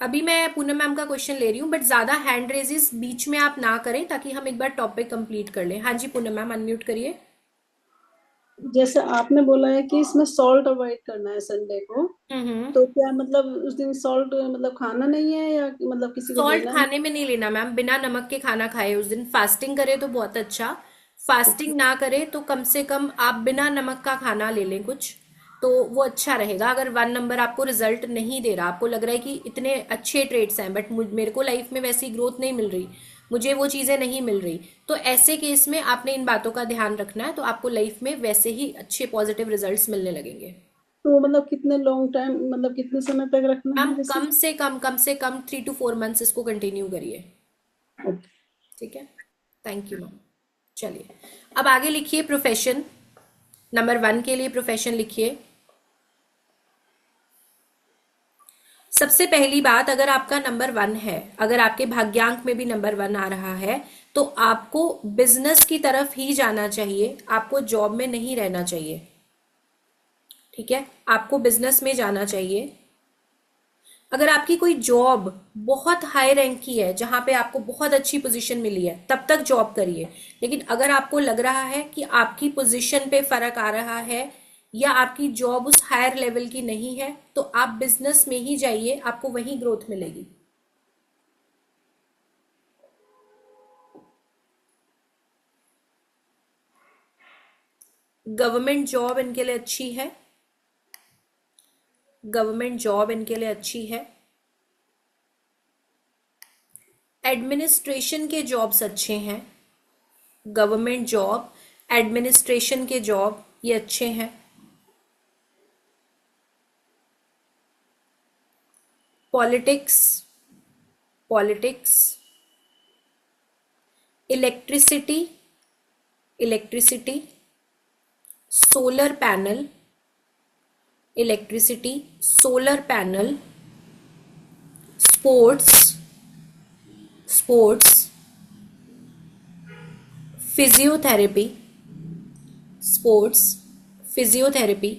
अभी मैं पूनम मैम का क्वेश्चन ले रही हूँ, बट ज्यादा हैंड रेजेस बीच में आप ना करें, ताकि हम एक बार टॉपिक कंप्लीट कर लें. हाँ जी पूनम मैम, अनम्यूट करिए. जैसे आपने बोला है कि इसमें सॉल्ट अवॉइड करना है संडे को, हम्म. तो क्या मतलब उस दिन सॉल्ट मतलब खाना नहीं है या मतलब किसी को सॉल्ट देना है? खाने में नहीं लेना मैम, बिना नमक के खाना खाए उस दिन. फास्टिंग करे तो बहुत अच्छा, फास्टिंग ना करे तो कम से कम आप बिना नमक का खाना ले लें कुछ, तो वो अच्छा रहेगा. अगर 1 नंबर आपको रिजल्ट नहीं दे रहा, आपको लग रहा है कि इतने अच्छे ट्रेड्स हैं बट मेरे को लाइफ में वैसी ग्रोथ नहीं मिल रही, मुझे वो चीजें नहीं मिल रही, तो ऐसे केस में आपने इन बातों का ध्यान रखना है, तो आपको लाइफ में वैसे ही अच्छे पॉजिटिव रिजल्ट्स मिलने लगेंगे. तो मतलब कितने लॉन्ग टाइम, मतलब कितने समय तक रखना मैम है जैसे? कम से कम 3 to 4 मंथ्स इसको कंटिन्यू करिए. ओके। ठीक है. Thank you ma'am. चलिए, अब आगे लिखिए प्रोफेशन. नंबर 1 के लिए प्रोफेशन लिखिए. सबसे पहली बात, अगर आपका नंबर 1 है, अगर आपके भाग्यांक में भी नंबर 1 आ रहा है, तो आपको बिजनेस की तरफ ही जाना चाहिए, आपको जॉब में नहीं रहना चाहिए. ठीक है, आपको बिजनेस में जाना चाहिए. अगर आपकी कोई जॉब बहुत हाई रैंक की है, जहां पे आपको बहुत अच्छी पोजीशन मिली है, तब तक जॉब करिए। लेकिन अगर आपको लग रहा है कि आपकी पोजीशन पे फर्क आ रहा है या आपकी जॉब उस हायर लेवल की नहीं है, तो आप बिजनेस में ही जाइए, आपको वहीं ग्रोथ मिलेगी। गवर्नमेंट जॉब इनके लिए अच्छी है, गवर्नमेंट जॉब इनके लिए अच्छी है। एडमिनिस्ट्रेशन के जॉब्स अच्छे हैं, गवर्नमेंट जॉब, एडमिनिस्ट्रेशन के जॉब ये अच्छे हैं। Politics, politics, electricity, electricity, solar panel, electricity, solar panel, sports, sports, physiotherapy, sports, physiotherapy,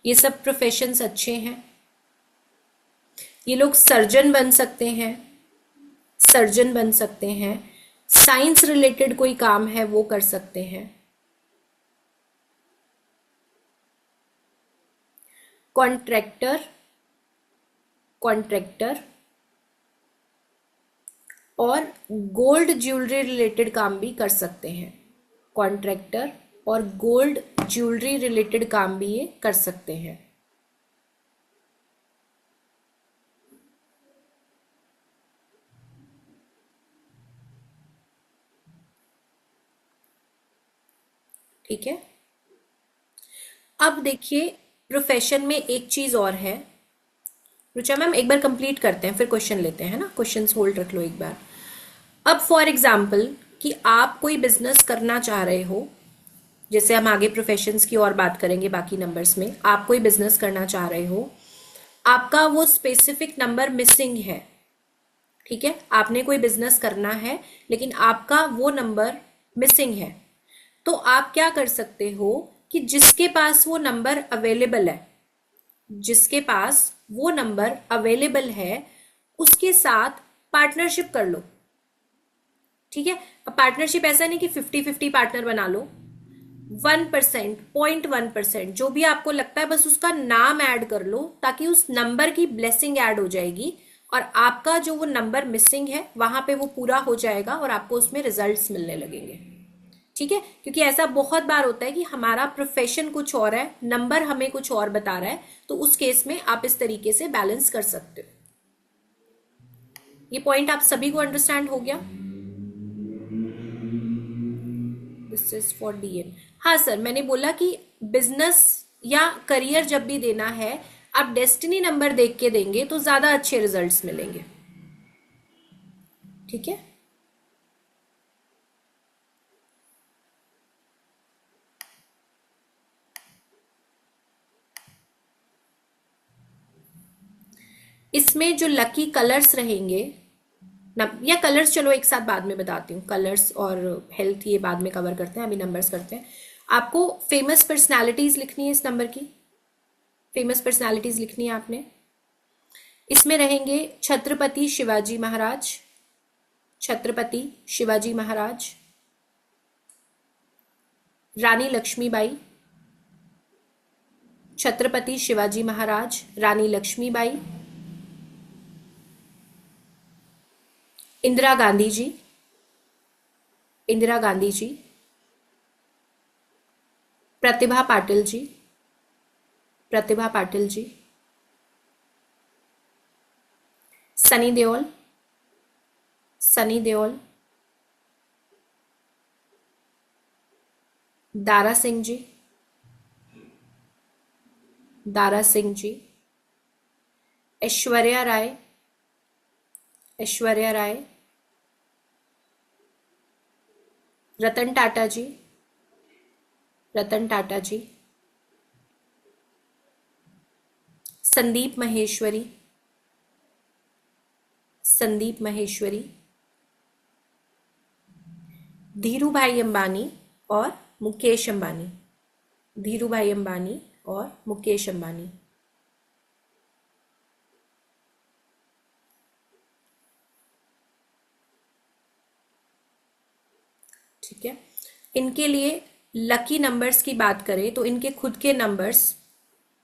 ये सब प्रोफेशंस अच्छे हैं। ये लोग सर्जन बन सकते हैं, सर्जन बन सकते हैं, साइंस रिलेटेड कोई काम है वो कर सकते हैं। कॉन्ट्रैक्टर, कॉन्ट्रैक्टर और गोल्ड ज्वेलरी रिलेटेड काम भी कर सकते हैं। कॉन्ट्रैक्टर और गोल्ड ज्वेलरी रिलेटेड काम भी ये कर सकते हैं। ठीक है। अब देखिए प्रोफेशन में एक चीज और है। रुचा मैम एक बार कंप्लीट करते हैं, फिर क्वेश्चन लेते हैं ना, क्वेश्चंस होल्ड रख लो एक बार। अब फॉर एग्जाम्पल कि आप कोई बिजनेस करना चाह रहे हो, जैसे हम आगे प्रोफेशंस की और बात करेंगे बाकी नंबर्स में, आप कोई बिजनेस करना चाह रहे हो, आपका वो स्पेसिफिक नंबर मिसिंग है। ठीक है, आपने कोई बिजनेस करना है लेकिन आपका वो नंबर मिसिंग है, तो आप क्या कर सकते हो कि जिसके पास वो नंबर अवेलेबल है, जिसके पास वो नंबर अवेलेबल है उसके साथ पार्टनरशिप कर लो। ठीक है, अब पार्टनरशिप ऐसा नहीं कि 50-50 पार्टनर बना लो, 1%, 0.1% जो भी आपको लगता है बस उसका नाम ऐड कर लो, ताकि उस नंबर की ब्लेसिंग ऐड हो जाएगी और आपका जो वो नंबर मिसिंग है वहां पे वो पूरा हो जाएगा और आपको उसमें रिजल्ट्स मिलने लगेंगे। ठीक है, क्योंकि ऐसा बहुत बार होता है कि हमारा प्रोफेशन कुछ और है, नंबर हमें कुछ और बता रहा है, तो उस केस में आप इस तरीके से बैलेंस कर सकते हो। ये पॉइंट आप सभी को अंडरस्टैंड हो गया? This is for DN. हाँ सर, मैंने बोला कि बिजनेस या करियर जब भी देना है, आप डेस्टिनी नंबर देख के देंगे तो ज्यादा अच्छे रिजल्ट्स मिलेंगे। ठीक है, इसमें जो लकी कलर्स रहेंगे या कलर्स, चलो एक साथ बाद में बताती हूँ, कलर्स और हेल्थ ये बाद में कवर करते हैं, अभी नंबर्स करते हैं। आपको फेमस पर्सनालिटीज लिखनी है, इस नंबर की फेमस पर्सनालिटीज लिखनी है आपने। इसमें रहेंगे छत्रपति शिवाजी महाराज, छत्रपति शिवाजी महाराज, रानी लक्ष्मीबाई, छत्रपति शिवाजी महाराज, रानी लक्ष्मीबाई, इंदिरा गांधी जी, इंदिरा गांधी जी, प्रतिभा पाटिल जी, प्रतिभा पाटिल जी, सनी देओल, सनी देओल, दारा सिंह जी, दारा सिंह जी, ऐश्वर्या राय, ऐश्वर्या राय, रतन टाटा जी, रतन टाटा जी, संदीप महेश्वरी, संदीप महेश्वरी, धीरू भाई अंबानी और मुकेश अंबानी, धीरू भाई अंबानी और मुकेश अंबानी। ठीक है, इनके लिए लकी नंबर्स की बात करें तो इनके खुद के नंबर्स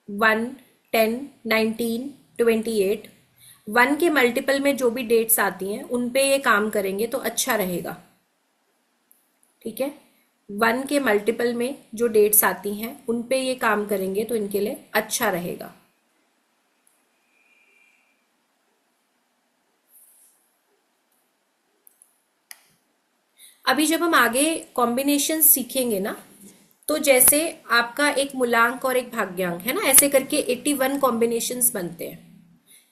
1, 10, 19, 28, 1 के मल्टीपल में जो भी डेट्स आती हैं उन पे ये काम करेंगे तो अच्छा रहेगा। ठीक है, 1 के मल्टीपल में जो डेट्स आती हैं उन पे ये काम करेंगे तो इनके लिए अच्छा रहेगा। अभी जब हम आगे कॉम्बिनेशन सीखेंगे ना, तो जैसे आपका एक मूलांक और एक भाग्यांक है ना, ऐसे करके 81 कॉम्बिनेशंस बनते हैं।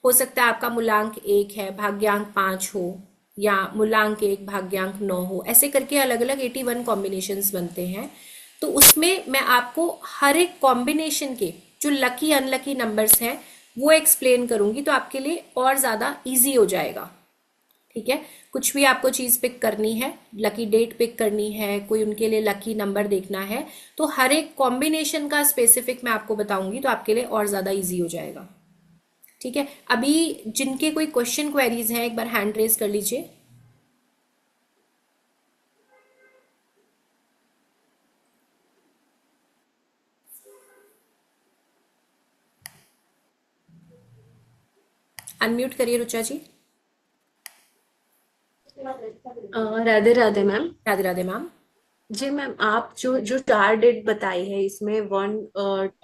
हो सकता है आपका मूलांक 1 है, भाग्यांक 5 हो, या मूलांक 1 भाग्यांक 9 हो, ऐसे करके अलग अलग 81 कॉम्बिनेशंस बनते हैं। तो उसमें मैं आपको हर एक कॉम्बिनेशन के जो लकी अनलकी नंबर्स हैं वो एक्सप्लेन करूंगी, तो आपके लिए और ज्यादा इजी हो जाएगा। ठीक है, कुछ भी आपको चीज पिक करनी है, लकी डेट पिक करनी है, कोई उनके लिए लकी नंबर देखना है, तो हर एक कॉम्बिनेशन का स्पेसिफिक मैं आपको बताऊंगी, तो आपके लिए और ज्यादा इजी हो जाएगा। ठीक है, अभी जिनके कोई क्वेश्चन क्वेरीज हैं एक बार हैंड रेज कर लीजिए। अनम्यूट करिए रुचा जी। राधे राधे मैम। राधे राधे मैम। जी मैम, आप जो जो 4 डेट बताई है इसमें 1,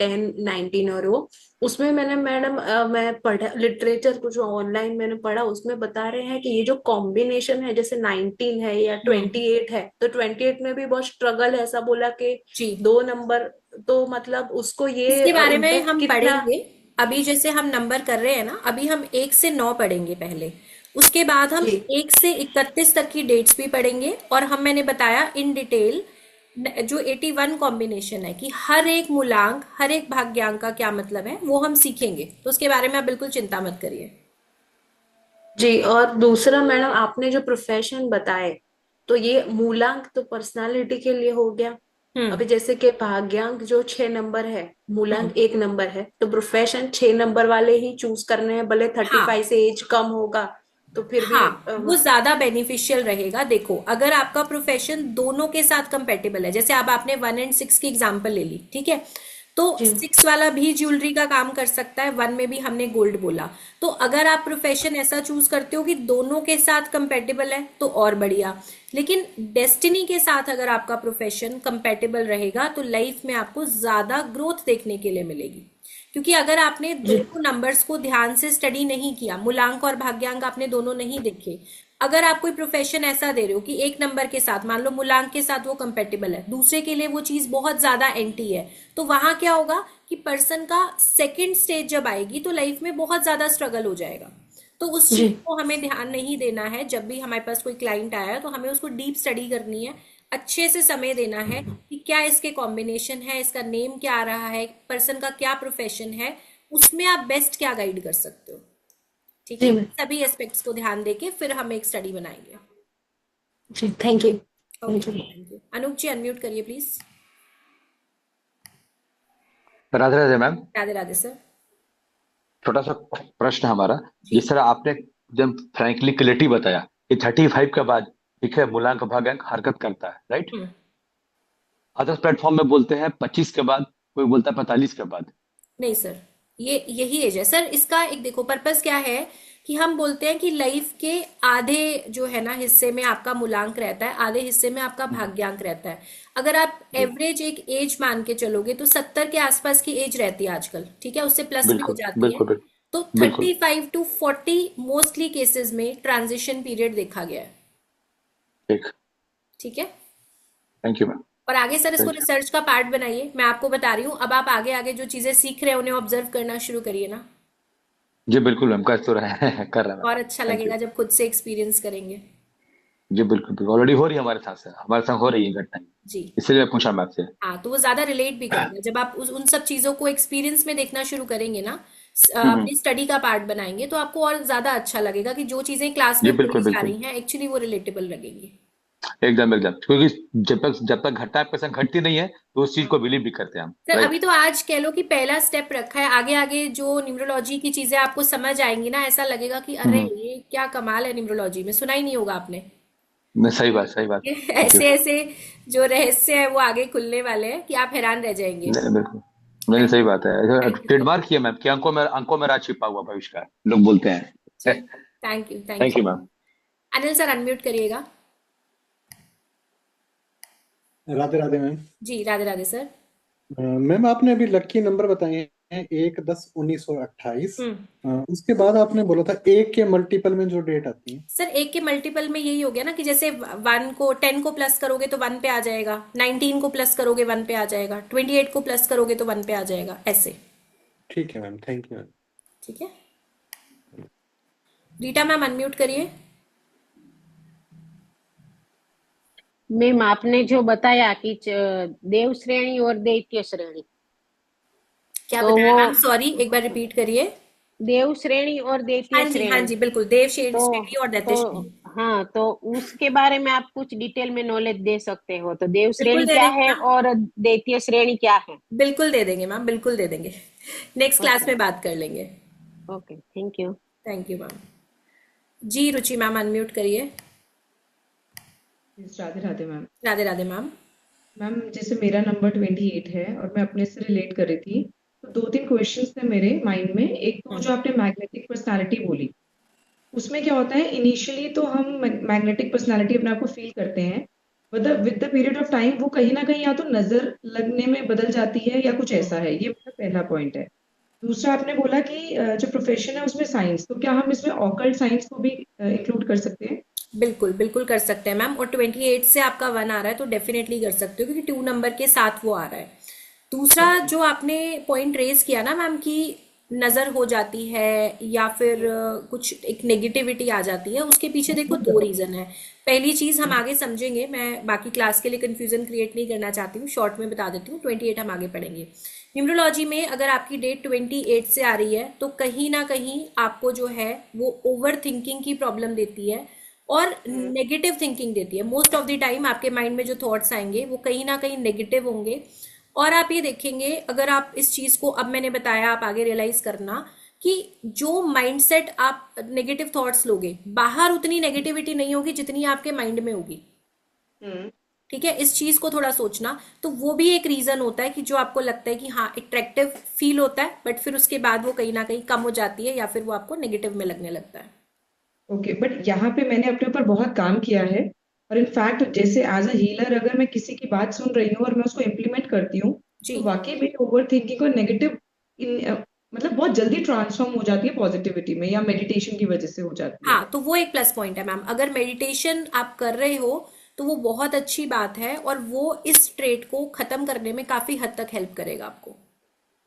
10, 19 और वो, उसमें मैंने मैडम मैं पढ़ा लिटरेचर को जो ऑनलाइन मैंने पढ़ा, उसमें बता रहे हैं कि ये जो कॉम्बिनेशन है, जैसे 19 है या 28 है, तो 28 में भी बहुत स्ट्रगल है, ऐसा बोला कि जी, 2 नंबर, तो मतलब उसको ये इसके बारे में इम्पैक्ट हम कितना। पढ़ेंगे। अभी जैसे हम नंबर कर रहे हैं ना, अभी हम 1 से 9 पढ़ेंगे पहले, उसके बाद हम जी 1 से 31 तक की डेट्स भी पढ़ेंगे, और मैंने बताया इन डिटेल जो 81 कॉम्बिनेशन है कि हर एक मूलांक हर एक भाग्यांक का क्या मतलब है वो हम सीखेंगे, तो उसके बारे में आप बिल्कुल चिंता मत करिए। जी। और दूसरा मैडम, आपने जो प्रोफेशन बताए, तो ये मूलांक तो पर्सनालिटी के लिए हो गया। हम्म। अभी जैसे कि भाग्यांक जो 6 नंबर है, हम्म। मूलांक 1 नंबर है, तो प्रोफेशन 6 नंबर वाले ही चूज करने हैं, भले 35 हाँ, से एज कम होगा तो फिर भी हाँ, वो ज्यादा बेनिफिशियल रहेगा। देखो, अगर आपका प्रोफेशन दोनों के साथ कंपेटेबल है, जैसे अब आपने 1 और 6 की एग्जांपल ले ली, ठीक है, तो जी 6 वाला भी ज्वेलरी का काम कर सकता है, 1 में भी हमने गोल्ड बोला। तो अगर आप प्रोफेशन ऐसा चूज करते हो कि दोनों के साथ कंपेटेबल है तो और बढ़िया। लेकिन डेस्टिनी के साथ अगर आपका प्रोफेशन कंपेटेबल रहेगा तो लाइफ में आपको ज्यादा ग्रोथ देखने के लिए मिलेगी। क्योंकि अगर आपने जी दोनों नंबर्स को ध्यान से स्टडी नहीं किया, मूलांक और भाग्यांक आपने दोनों नहीं देखे, अगर आप कोई प्रोफेशन ऐसा दे रहे हो कि एक नंबर के साथ, मान लो मूलांक के साथ वो कंपेटेबल है, दूसरे के लिए वो चीज बहुत ज्यादा एंटी है, तो वहां क्या होगा कि पर्सन का सेकंड स्टेज जब आएगी तो लाइफ में बहुत ज्यादा स्ट्रगल हो जाएगा। तो उस जी चीज को हमें ध्यान नहीं देना है। जब भी हमारे पास कोई क्लाइंट आया तो हमें उसको डीप स्टडी करनी है, अच्छे से समय देना है कि क्या इसके कॉम्बिनेशन है, इसका नेम क्या आ रहा है, पर्सन का क्या प्रोफेशन है, उसमें आप बेस्ट क्या गाइड कर सकते हो। ठीक है, जी इन मैम। सभी एस्पेक्ट्स को ध्यान देके फिर हम एक स्टडी बनाएंगे। जी thank you. Okay, thank you. Thank you. Anoop ji unmute करिए please. Radhe Radhe ma'am. Radhe Radhe sir. छोटा सा प्रश्न हमारा, जी। जिस तरह आपने एकदम फ्रैंकली क्लियरिटी बताया कि 35 के बाद, ठीक है, मूलांक भागांक हरकत करता है, राइट। हम्म। अदर प्लेटफॉर्म में बोलते हैं 25 के बाद, कोई बोलता है 45 के बाद। नहीं सर, ये यही एज है सर। इसका एक देखो पर्पस क्या है कि हम बोलते हैं कि लाइफ के आधे जो है ना हिस्से में आपका मूलांक रहता है, आधे हिस्से में आपका भाग्यांक रहता है। अगर आप जी एवरेज एक एज मान के चलोगे तो 70 के आसपास की एज रहती है आजकल, ठीक है, उससे प्लस भी हो बिल्कुल जाती है। बिल्कुल बिल्कुल तो बिल्कुल। 35 to 40 मोस्टली केसेस में ट्रांजिशन पीरियड देखा गया है। ठीक। ठीक है, थैंक यू मैम। और आगे सर इसको थैंक यू। रिसर्च का पार्ट बनाइए। मैं आपको बता रही हूँ, अब आप आगे आगे जो चीजें सीख रहे हैं उन्हें ऑब्जर्व करना शुरू करिए ना, जी बिल्कुल मैम, कर तो रहे हैं कर रहे हैं मैम। और अच्छा थैंक यू। लगेगा जब खुद से एक्सपीरियंस करेंगे। जी बिल्कुल बिल्कुल, ऑलरेडी हो रही है हमारे साथ से, हमारे साथ हो रही है घटना, जी। इसलिए मैं पूछा मैं आपसे। हाँ, तो वो ज्यादा रिलेट भी करेगा जब आप उन सब चीजों को एक्सपीरियंस में देखना शुरू करेंगे ना, हम्म। अपनी स्टडी का पार्ट बनाएंगे, तो आपको और ज्यादा अच्छा लगेगा कि जो चीजें क्लास जी में बिल्कुल बोली जा बिल्कुल। रही हैं एक्चुअली वो रिलेटेबल लगेंगी। एकदम एकदम, क्योंकि जब तक घटना पसंद घटती नहीं है तो उस चीज को बिलीव भी करते हैं हम, सर राइट। अभी तो आज कह लो कि पहला स्टेप रखा है, आगे आगे जो न्यूमरोलॉजी की चीजें आपको समझ आएंगी ना, ऐसा लगेगा कि अरे हम्म। ये क्या कमाल है, न्यूमरोलॉजी में सुना ही नहीं होगा आपने। नहीं, सही बात, सही बात। ये थैंक यू। ऐसे ऐसे जो रहस्य है वो आगे खुलने वाले हैं कि आप हैरान रह जाएंगे। नहीं, बिल्कुल। नहीं, थैंक सही बात है, थैंक यू सो ट्रेडमार्क किया मैम कि अंकों में राज छिपा हुआ भविष्य का, लोग बोलते जी। हैं। Thank you, thank thank you. You ma'am. Anil sir unmute करिएगा। राधे राधे मैम। जी राधे राधे सर। मैम आपने अभी लक्की नंबर बताए हैं 1, 10, 19 और 28। हम्म। उसके बाद आपने बोला था एक के मल्टीपल में जो डेट आती है। सर एक के मल्टीपल में यही हो गया ना कि जैसे 10 को प्लस करोगे तो 1 पे आ जाएगा, 19 को प्लस करोगे 1 पे आ जाएगा, 28 को प्लस करोगे तो 1 पे आ जाएगा, ऐसे। ठीक है मैम, थैंक यू मैम। ठीक है। रीटा मैम अनम्यूट करिए। मैम आपने जो बताया कि देव श्रेणी और दैत्य श्रेणी, क्या तो बताया वो मैम, सॉरी एक बार रिपीट करिए। देव श्रेणी और दैत्य हाँ श्रेणी, जी बिल्कुल, देव तो श्रेणी और दैत्य तो श्रेणी। हाँ, तो उसके बारे में आप कुछ डिटेल में नॉलेज दे सकते हो? तो देव बिल्कुल श्रेणी दे क्या देंगे है मैम, और दैत्य श्रेणी क्या है? बिल्कुल दे देंगे मैम, बिल्कुल दे देंगे। Next class okay. में बात कर लेंगे। Okay, thank you. Thank you ma'am. जी रुचि मैम अनम्यूट करिए। Radhe Radhe ma'am. Radhe Radhe ma'am. Ma'am जैसे मेरा नंबर 28 है और मैं अपने से रिलेट कर रही थी, तो दो तीन क्वेश्चंस थे मेरे माइंड में। एक तो जो आपने मैग्नेटिक पर्सनालिटी बोली, उसमें क्या होता है, इनिशियली तो हम मैग्नेटिक पर्सनालिटी अपने आप को फील करते हैं, but with the period of time वो कहीं ना कहीं या तो नजर लगने में बदल जाती है या कुछ ऐसा है। ये मेरा पहला पॉइंट है। दूसरा आपने बोला कि जो प्रोफेशन है उसमें साइंस, तो क्या हम इसमें ऑकल्ट साइंस को भी इंक्लूड कर सकते हैं? बिल्कुल बिल्कुल कर सकते हैं मैम, और 28 से आपका 1 आ रहा है तो डेफिनेटली कर सकते हो, क्योंकि 2 नंबर के साथ वो आ रहा है। दूसरा जो आपने पॉइंट रेज किया ना मैम कि नजर हो जाती है या फिर कुछ एक नेगेटिविटी आ जाती है, उसके पीछे देखो 2 रीजन है। पहली चीज हम आगे समझेंगे, मैं बाकी क्लास के लिए कंफ्यूजन क्रिएट नहीं करना चाहती हूँ, शॉर्ट में बता देती हूँ। 28 हम आगे पढ़ेंगे। न्यूमरोलॉजी में अगर आपकी डेट 28 से आ रही है तो कहीं ना कहीं आपको जो है वो ओवर थिंकिंग की प्रॉब्लम देती है और नेगेटिव थिंकिंग देती है। मोस्ट ऑफ द टाइम आपके माइंड में जो थॉट्स आएंगे वो कहीं ना कहीं नेगेटिव होंगे। और आप ये देखेंगे, अगर आप इस चीज को, अब मैंने बताया, आप आगे रियलाइज करना कि जो माइंडसेट आप नेगेटिव थॉट्स लोगे, बाहर उतनी नेगेटिविटी नहीं होगी जितनी आपके माइंड में होगी। ठीक है, इस चीज को थोड़ा सोचना। तो वो भी एक रीजन होता है कि जो आपको लगता है कि हाँ अट्रैक्टिव फील होता है, बट फिर उसके बाद वो कहीं ना कहीं कम हो जाती है या फिर वो आपको नेगेटिव में लगने लगता है। ओके, बट यहाँ पे मैंने अपने ऊपर बहुत काम किया है, और इनफैक्ट जैसे एज अ हीलर अगर मैं किसी की बात सुन रही हूँ और मैं उसको इम्प्लीमेंट करती हूँ, जी तो वाकई मेरी ओवर थिंकिंग और नेगेटिव मतलब बहुत जल्दी ट्रांसफॉर्म हो जाती है पॉजिटिविटी में, या मेडिटेशन की वजह से हो जाती है। हाँ, तो वो एक प्लस पॉइंट है मैम। अगर मेडिटेशन आप कर रहे हो तो वो बहुत अच्छी बात है, और वो इस ट्रेट को खत्म करने में काफी हद तक हेल्प करेगा आपको।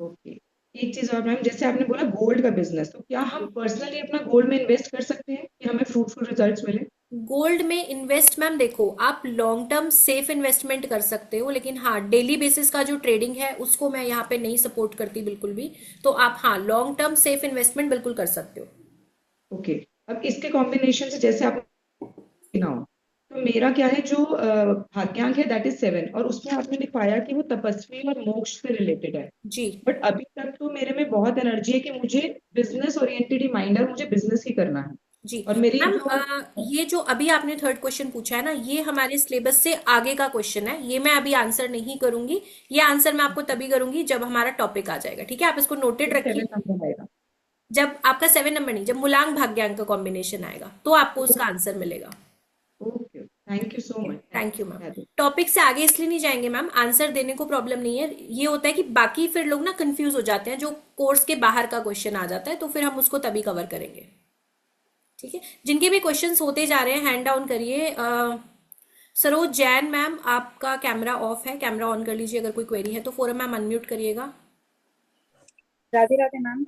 ओके, एक चीज और मैम, जैसे आपने बोला गोल्ड का बिजनेस, तो क्या हम पर्सनली अपना गोल्ड में इन्वेस्ट कर सकते हैं कि हमें फ्रूटफुल रिजल्ट्स मिले? गोल्ड में इन्वेस्ट मैम देखो, आप लॉन्ग टर्म सेफ इन्वेस्टमेंट कर सकते हो, लेकिन हाँ डेली बेसिस का जो ट्रेडिंग है उसको मैं यहाँ पे नहीं सपोर्ट करती बिल्कुल भी। तो आप हाँ लॉन्ग टर्म सेफ इन्वेस्टमेंट बिल्कुल कर सकते हो। ओके, अब इसके कॉम्बिनेशन से जैसे आप ना हो, तो मेरा क्या है, जो भाग्यांक है दैट इज 7, और उसमें आपने दिखाया कि वो तपस्वी और मोक्ष से रिलेटेड है। जी बट अभी तक तो मेरे में बहुत एनर्जी है कि मुझे बिजनेस ओरिएंटेड ही माइंड है, मुझे बिजनेस ही करना है। जी और मेरी मैम, जो ये जो अभी आपने थर्ड क्वेश्चन पूछा है ना, ये हमारे सिलेबस से आगे का क्वेश्चन है, ये मैं अभी आंसर नहीं करूंगी। ये आंसर मैं आपको तभी करूंगी जब हमारा टॉपिक आ जाएगा। ठीक है, आप इसको नोटेड रखिए। 7 नंबर आएगा। जब आपका 7 नंबर नहीं, जब मूलांक भाग्यांक का कॉम्बिनेशन आएगा तो आपको उसका आंसर मिलेगा। Okay, thank you so much. Thank you ma'am. Topic से आगे इसलिए नहीं जाएंगे मैम, आंसर देने को प्रॉब्लम नहीं है। ये होता है कि बाकी फिर लोग ना कंफ्यूज हो जाते हैं, जो कोर्स के बाहर का क्वेश्चन आ जाता है तो फिर हम उसको तभी कवर करेंगे। ठीक है, जिनके भी क्वेश्चंस होते जा रहे हैं हैंड डाउन करिए। सरोज जैन मैम, आपका कैमरा ऑफ है, कैमरा ऑन कर लीजिए अगर कोई क्वेरी है तो। फोरम मैम अनम्यूट करिएगा। राधे राधे मैम।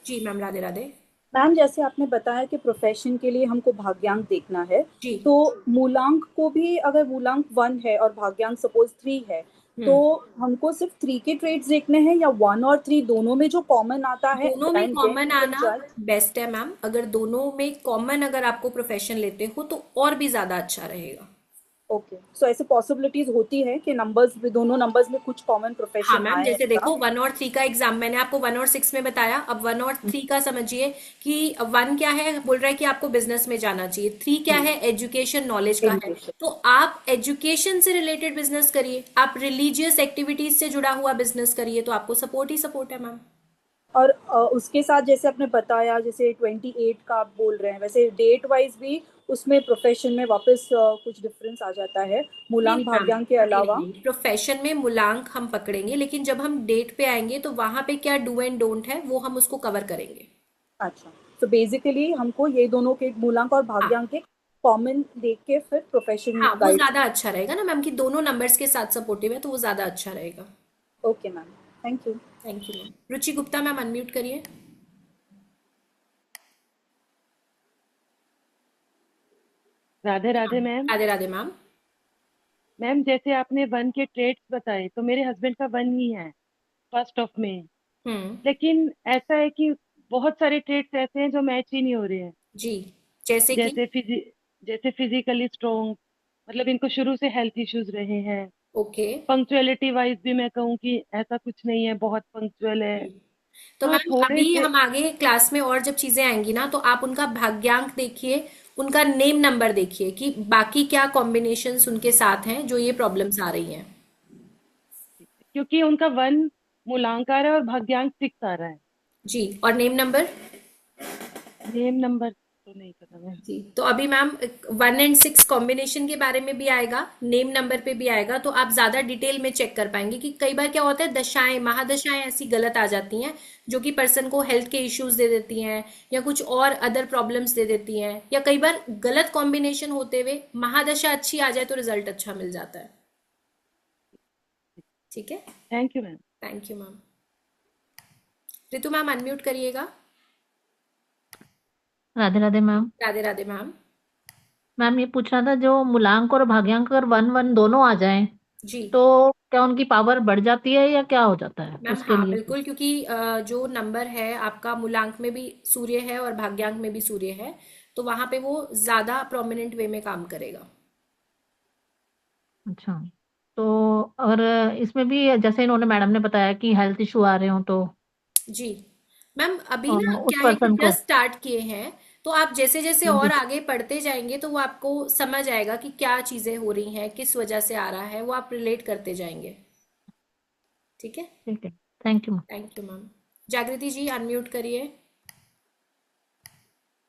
जी मैम राधे राधे। मैम जैसे आपने बताया कि प्रोफेशन के लिए हमको भाग्यांक देखना है, जी तो मूलांक को भी, अगर मूलांक 1 है और भाग्यांक सपोज 3 है, तो हमको सिर्फ 3 के ट्रेड्स देखने हैं या 1 और 3 दोनों में जो कॉमन आता है? दोनों में कॉमन आना जज बेस्ट है मैम। अगर दोनों में कॉमन अगर आपको प्रोफेशन लेते हो तो और भी ज्यादा अच्छा रहेगा। ओके, सो ऐसे पॉसिबिलिटीज होती है कि नंबर्स में, दोनों नंबर्स में कुछ कॉमन हाँ प्रोफेशन मैम, आए जैसे ऐसा? देखो 1 और 3 का एग्जाम मैंने आपको 1 और 6 में बताया, अब 1 और 3 का समझिए कि 1 क्या है, बोल रहा है कि आपको बिजनेस में जाना चाहिए, 3 क्या है, एजुकेशन नॉलेज का है। एजुकेशन। तो आप एजुकेशन से रिलेटेड बिजनेस करिए, आप रिलीजियस एक्टिविटीज से जुड़ा हुआ बिजनेस करिए, तो आपको सपोर्ट ही सपोर्ट है मैम। और उसके साथ जैसे आपने बताया, जैसे 28 का आप बोल रहे हैं, वैसे डेट वाइज भी उसमें प्रोफेशन में वापस कुछ डिफरेंस आ जाता है नहीं मूलांक नहीं मैम, भाग्यांक के नहीं अलावा? नहीं, प्रोफेशन में मूलांक हम पकड़ेंगे, लेकिन जब हम डेट पे आएंगे तो वहां पे क्या डू एंड डोंट है वो हम उसको कवर करेंगे। अच्छा, तो बेसिकली हमको ये दोनों के मूलांक और हाँ भाग्यांक के कॉमन देख के फिर प्रोफेशन हाँ, वो गाइड। ज्यादा अच्छा रहेगा ना मैम, कि दोनों नंबर्स के साथ सपोर्टिव है, तो वो ज्यादा अच्छा रहेगा। Okay ma'am, thank you. Thank you ma'am. Ruchi Gupta ma'am, unmute करिए। राधे हाँ, Radhe ma'am. Radhe Radhe ma'am. Ma'am जैसे आपने वन के ट्रेड्स बताए तो मेरे हस्बैंड का वन ही है फर्स्ट ऑफ में। हम्म। लेकिन ऐसा है कि बहुत सारे ट्रेड्स ऐसे हैं जो मैच ही नहीं हो रहे हैं। जी, जैसे कि? जैसे फिजिकली स्ट्रोंग, मतलब इनको शुरू से हेल्थ इश्यूज रहे हैं। ओके। पंक्चुअलिटी वाइज भी मैं कहूँ कि ऐसा कुछ नहीं है, बहुत पंक्चुअल है। तो तो मैम थोड़े अभी हम आगे क्लास में और जब चीजें आएंगी ना, तो आप उनका भाग्यांक देखिए, उनका नेम नंबर देखिए कि बाकी क्या कॉम्बिनेशंस उनके साथ हैं जो ये प्रॉब्लम्स आ रही हैं। क्योंकि उनका वन मूलांक आ रहा है और भाग्यांक 6 आ रहा है। जी, और नेम नंबर? नेम नंबर तो नहीं पता मैम। जी, तो अभी मैम 1 और 6 कॉम्बिनेशन के बारे में भी आएगा, नेम नंबर पे भी आएगा, तो आप ज्यादा डिटेल में चेक कर पाएंगे कि कई बार क्या होता है, दशाएं महादशाएं ऐसी गलत आ जाती हैं जो कि पर्सन को हेल्थ के इश्यूज दे देती हैं या कुछ और अदर प्रॉब्लम्स दे देती हैं, या कई बार गलत कॉम्बिनेशन होते हुए महादशा अच्छी आ जाए तो रिजल्ट अच्छा मिल जाता है। ठीक है, thank you ma'am. Thank you ma'am. Ritu ma'am, unmute करिएगा। Radhe Radhe ma'am. Radhe Radhe ma'am. Ma'am ये पूछना था, जो मूलांक और भाग्यांक अगर वन वन दोनों आ जाएं जी तो क्या उनकी पावर बढ़ जाती है या क्या हो जाता है मैम, उसके हाँ लिए? बिल्कुल, क्योंकि जो नंबर है आपका, मूलांक में भी सूर्य है और भाग्यांक में भी सूर्य है, तो वहां पे वो ज्यादा प्रोमिनेंट वे में काम करेगा। अच्छा, तो अगर इसमें भी जैसे इन्होंने मैडम ने बताया कि हेल्थ इशू आ रहे हो तो जी मैम, अभी ना उस क्या है कि पर्सन को? जस्ट स्टार्ट किए हैं, तो आप जैसे जैसे और जी, आगे पढ़ते जाएंगे तो वो आपको समझ आएगा कि क्या चीजें हो रही हैं, किस वजह से आ रहा है, वो आप रिलेट करते जाएंगे। ठीक है, ठीक है, thank you ma'am. Thank you ma'am. जागृति जी, अनम्यूट करिए।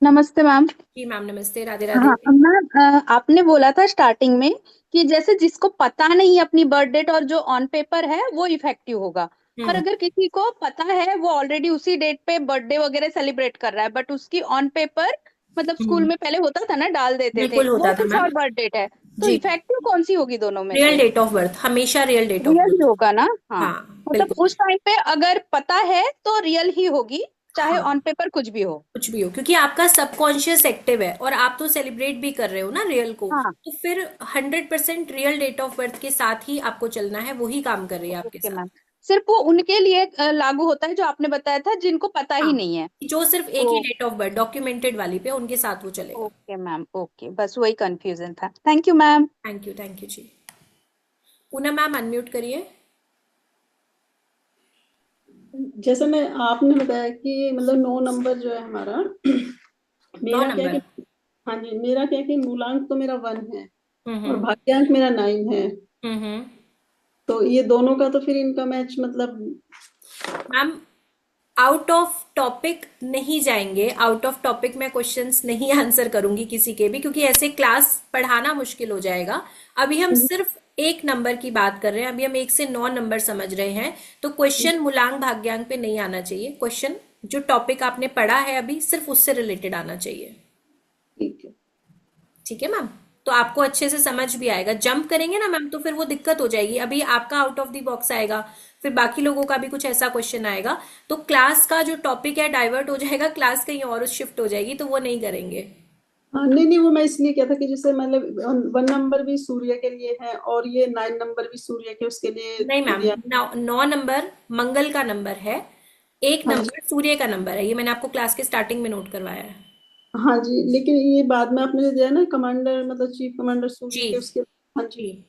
नमस्ते मैम। जी मैम, नमस्ते, राधे राधे। हाँ मैम, आपने बोला था स्टार्टिंग में कि जैसे जिसको पता नहीं अपनी बर्थ डेट और जो ऑन पेपर है वो इफेक्टिव होगा, और हम्म अगर किसी को पता है वो ऑलरेडी उसी डेट पे बर्थडे वगैरह सेलिब्रेट कर रहा है बट उसकी ऑन पेपर, मतलब स्कूल हम्म, में पहले होता था ना, डाल देते थे, बिल्कुल वो होता था कुछ मैम। और बर्थ डेट है, तो जी, इफेक्टिव कौन सी होगी दोनों में रियल से? डेट ऑफ बर्थ, हमेशा रियल डेट ऑफ रियल ही बर्थ। होगा ना? हाँ, हाँ मतलब बिल्कुल। उस टाइम पे अगर पता है तो रियल ही होगी, चाहे हाँ, ऑन पेपर कुछ भी हो। कुछ भी हो, क्योंकि आपका सबकॉन्शियस एक्टिव है और आप तो सेलिब्रेट भी कर रहे हो ना रियल को, हाँ, तो फिर 100% रियल डेट ऑफ बर्थ के साथ ही आपको चलना है, वही काम कर रही है आपके ओके साथ। मैम। सिर्फ वो उनके लिए लागू होता है जो आपने बताया था जिनको पता ही हाँ, नहीं है। जो सिर्फ एक ही ओ, डेट ऑफ बर्थ डॉक्यूमेंटेड वाली पे, उनके साथ वो चलेगा। ओके मैम, ओके, बस वही कंफ्यूजन था। Thank you ma'am. Thank you जी। पूनम मैम, अनम्यूट करिए। जैसे मैं आपने बताया कि मतलब 9 नंबर जो है हमारा, 9 मेरा क्या है नंबर। कि, हाँ जी, मेरा क्या है कि मूलांक तो मेरा 1 है और हम्म भाग्यांक मेरा 9 है, हम्म। तो ये दोनों का तो फिर इनका मैच मतलब। मैम, आउट ऑफ टॉपिक नहीं जाएंगे, आउट ऑफ टॉपिक में क्वेश्चंस नहीं आंसर करूंगी किसी के भी, क्योंकि ऐसे क्लास पढ़ाना मुश्किल हो जाएगा। अभी हम सिर्फ एक नंबर की बात कर रहे हैं, अभी हम 1 से 9 नंबर समझ रहे हैं, तो क्वेश्चन मूलांक भाग्यांक पे नहीं आना चाहिए, क्वेश्चन जो टॉपिक आपने पढ़ा है अभी सिर्फ उससे रिलेटेड आना चाहिए। ठीक है। ठीक है मैम, तो आपको अच्छे से समझ भी आएगा। जंप करेंगे ना मैम तो फिर वो दिक्कत हो जाएगी, अभी आपका आउट ऑफ द बॉक्स आएगा, फिर बाकी लोगों का भी कुछ ऐसा क्वेश्चन आएगा, तो क्लास का जो टॉपिक है डाइवर्ट हो जाएगा, क्लास कहीं और शिफ्ट हो जाएगी, तो वो नहीं करेंगे। हाँ, नहीं नहीं, वो मैं इसलिए क्या था कि जैसे मतलब 1 नंबर भी सूर्य के लिए है और ये 9 नंबर भी सूर्य के उसके लिए नहीं मैम, दिया। 9 नंबर मंगल का नंबर है, एक हाँ जी, नंबर सूर्य का नंबर है, ये मैंने आपको क्लास के स्टार्टिंग में नोट करवाया है। हाँ जी, लेकिन ये बाद में आपने जो दिया ना कमांडर, मतलब चीफ कमांडर सूर्य जी के उसके हाँ जी। जी।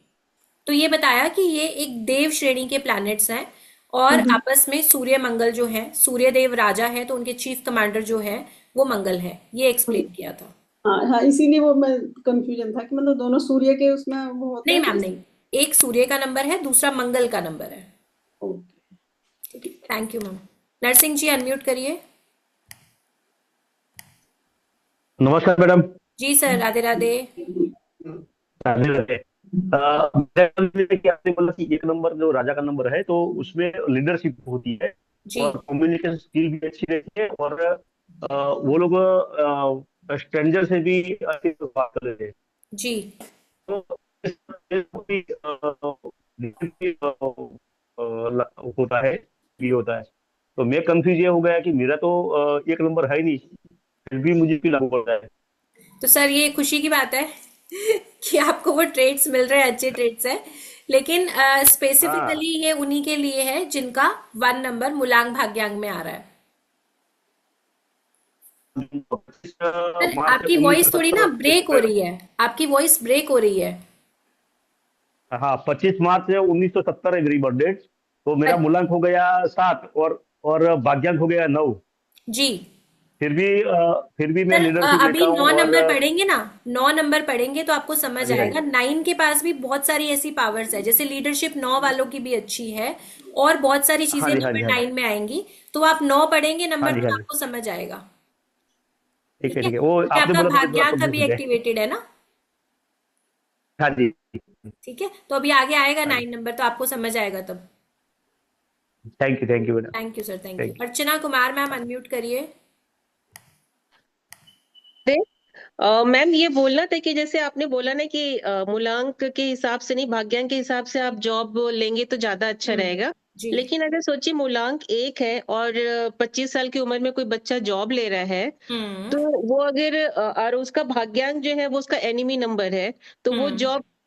तो ये बताया कि ये एक देव श्रेणी के प्लैनेट्स हैं और आपस में सूर्य मंगल जो है, सूर्य देव राजा है तो उनके चीफ कमांडर जो है वो मंगल है, ये एक्सप्लेन किया था। हाँ हाँ, इसीलिए वो मैं कंफ्यूजन था कि मतलब दोनों सूर्य के उसमें वो होते नहीं हैं तो मैम नहीं, एक सूर्य का नंबर है, दूसरा मंगल का नंबर है। ओके। ठीक है, thank you ma'am. Narsingh ji unmute करिए। नमस्कार मैडम। जी सर, राधे राधे। राधे राधे। मेरा ख्याल में कि आपने बोला कि एक नंबर जो राजा का नंबर है तो उसमें लीडरशिप होती है जी और कम्युनिकेशन स्किल भी अच्छी रहती है और वो लोग स्ट्रेंजर से भी अच्छे से बात कर लेते हैं। जी तो इसको भी होता है, भी होता है। तो मैं कंफ्यूज ये हो गया कि मेरा तो एक नंबर है ही नहीं, फिर भी मुझे क्यों लागू पड़ता है। तो सर ये खुशी की बात है कि आपको वो ट्रेड्स मिल रहे हैं, अच्छे ट्रेड्स हैं, लेकिन हाँ, स्पेसिफिकली ये उन्हीं के लिए है जिनका 1 नंबर मूलांक भाग्यांक में आ रहा है। सर 25 मार्च आपकी वॉइस थोड़ी ना 1970। ब्रेक हो रही है, आपकी वॉइस ब्रेक हो रही है। हाँ, 25 मार्च 1970 है मेरी बर्थडे। तो मेरा अ- मूलांक हो गया 7 और भाग्यांक हो गया 9। जी फिर भी मैं सर, लीडरशिप अभी लेता हूँ 9 नंबर और पढ़ेंगे ना, 9 नंबर पढ़ेंगे तो आपको समझ हाँ जी हाँ आएगा। जी 9 के पास भी बहुत सारी ऐसी पावर्स है, जैसे लीडरशिप 9 वालों की भी अच्छी है और बहुत सारी हाँ चीजें जी हाँ जी नंबर हाँ जी 9 में आएंगी। तो आप 9 पढ़ेंगे हाँ नंबर जी 2 हाँ जी। आपको समझ आएगा। ठीक ठीक है है, ठीक है, वो क्योंकि आपने आपका बोला तो मुझे थोड़ा भाग्यांक कंफ्यूज अभी हो गया। एक्टिवेटेड है ना। हाँ जी। ठीक है, तो अभी आगे आएगा हाँ जी। 9 नंबर तो आपको समझ आएगा तब। Thank you madam. Thank you sir, thank you. Thank Archana Kumar ma'am unmute करिए। मैम ये बोलना था कि जैसे आपने बोला ना कि मूलांक के हिसाब से नहीं, भाग्यांक के हिसाब से आप जॉब लेंगे तो ज्यादा अच्छा हम्म। रहेगा। जी। लेकिन अगर सोचिए मूलांक 1 है और 25 साल की उम्र में कोई बच्चा जॉब ले रहा है, हम्म। तो वो अगर और उसका भाग्यांक जो है वो उसका एनिमी नंबर है, तो हम्म।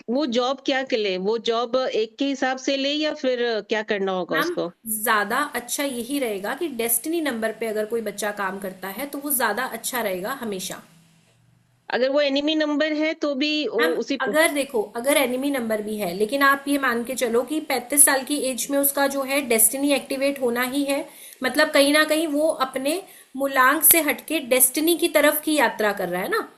वो जॉब क्या के ले, वो जॉब 1 के हिसाब से ले या फिर क्या करना होगा मैम उसको? ज्यादा अच्छा यही रहेगा कि डेस्टिनी नंबर पे अगर कोई बच्चा काम करता है तो वो ज्यादा अच्छा रहेगा हमेशा। अगर वो एनिमी नंबर है तो भी वो मैम उसी अगर देखो, अगर एनिमी नंबर भी है लेकिन आप ये मान के चलो कि 35 साल की एज में उसका जो है डेस्टिनी एक्टिवेट होना ही है, मतलब कहीं ना कहीं वो अपने मूलांक से हटके डेस्टिनी की तरफ की यात्रा कर रहा है ना।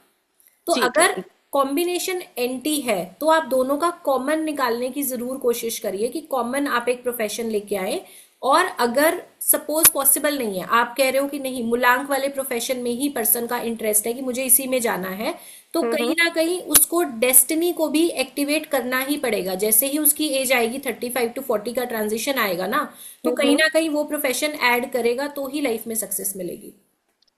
तो ठीक अगर है। कॉम्बिनेशन एंटी है तो आप दोनों का कॉमन निकालने की जरूर कोशिश करिए कि कॉमन आप एक प्रोफेशन लेके आए। और अगर सपोज पॉसिबल नहीं है, आप कह रहे हो कि नहीं मूलांक वाले प्रोफेशन में ही पर्सन का इंटरेस्ट है कि मुझे इसी में जाना है, तो कहीं हम्म। ना कहीं उसको डेस्टिनी को भी एक्टिवेट करना ही पड़ेगा। जैसे ही उसकी एज आएगी 35 to 40 का ट्रांजिशन आएगा ना, तो कहीं हम्म। ना कहीं वो प्रोफेशन ऐड करेगा तो ही लाइफ में सक्सेस मिलेगी।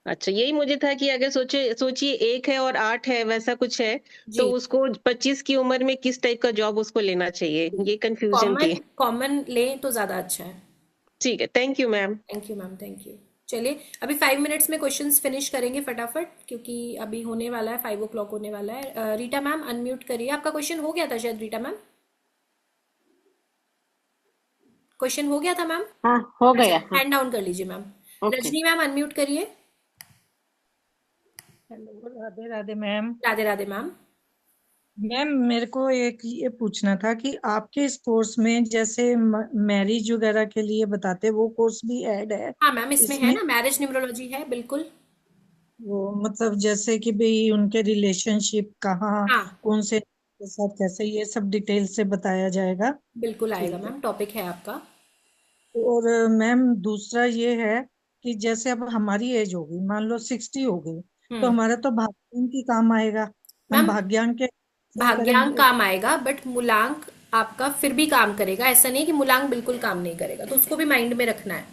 अच्छा, यही मुझे था कि अगर सोचिए 1 है और 8 है, वैसा कुछ है, तो जी। उसको 25 की उम्र में किस टाइप का जॉब उसको लेना चाहिए, ये कंफ्यूजन कॉमन थी। कॉमन लें तो ज्यादा अच्छा है। ठीक है, thank you ma'am. Thank you ma'am, thank you. चलिए अभी 5 मिनट्स में क्वेश्चंस फिनिश करेंगे फटाफट, क्योंकि अभी होने वाला है 5 o'clock होने वाला है। रीटा मैम अनम्यूट करिए, आपका क्वेश्चन हो गया था शायद। रीटा मैम क्वेश्चन हो गया था मैम। हाँ, हो अच्छा, गया। हाँ। हैंड डाउन कर लीजिए ma'am. Okay. Rajni ma'am unmute करिए। Hello, Radhe Radhe ma'am. Radhe Radhe ma'am. Ma'am मेरे को एक ये पूछना था कि आपके इस कोर्स में जैसे मैरिज वगैरह के लिए बताते वो कोर्स भी ऐड है हाँ मैम, इसमें है इसमें? ना, मैरिज न्यूमरोलॉजी है बिल्कुल। वो मतलब जैसे कि भाई उनके रिलेशनशिप कहाँ, हाँ कौन से के साथ कैसे, ये सब डिटेल से बताया जाएगा? बिल्कुल आएगा ठीक है। मैम, टॉपिक है आपका। और मैम दूसरा ये है कि जैसे अब हमारी एज होगी, मान लो 60 हो गई, तो हम्म। हमारा तो भाग्यांक की काम आएगा। हम मैम भाग्यांक के क्या भाग्यांक करेंगे? काम आएगा बट मूलांक आपका फिर भी काम करेगा, ऐसा नहीं कि मूलांक बिल्कुल काम नहीं करेगा, तो उसको भी माइंड में रखना है।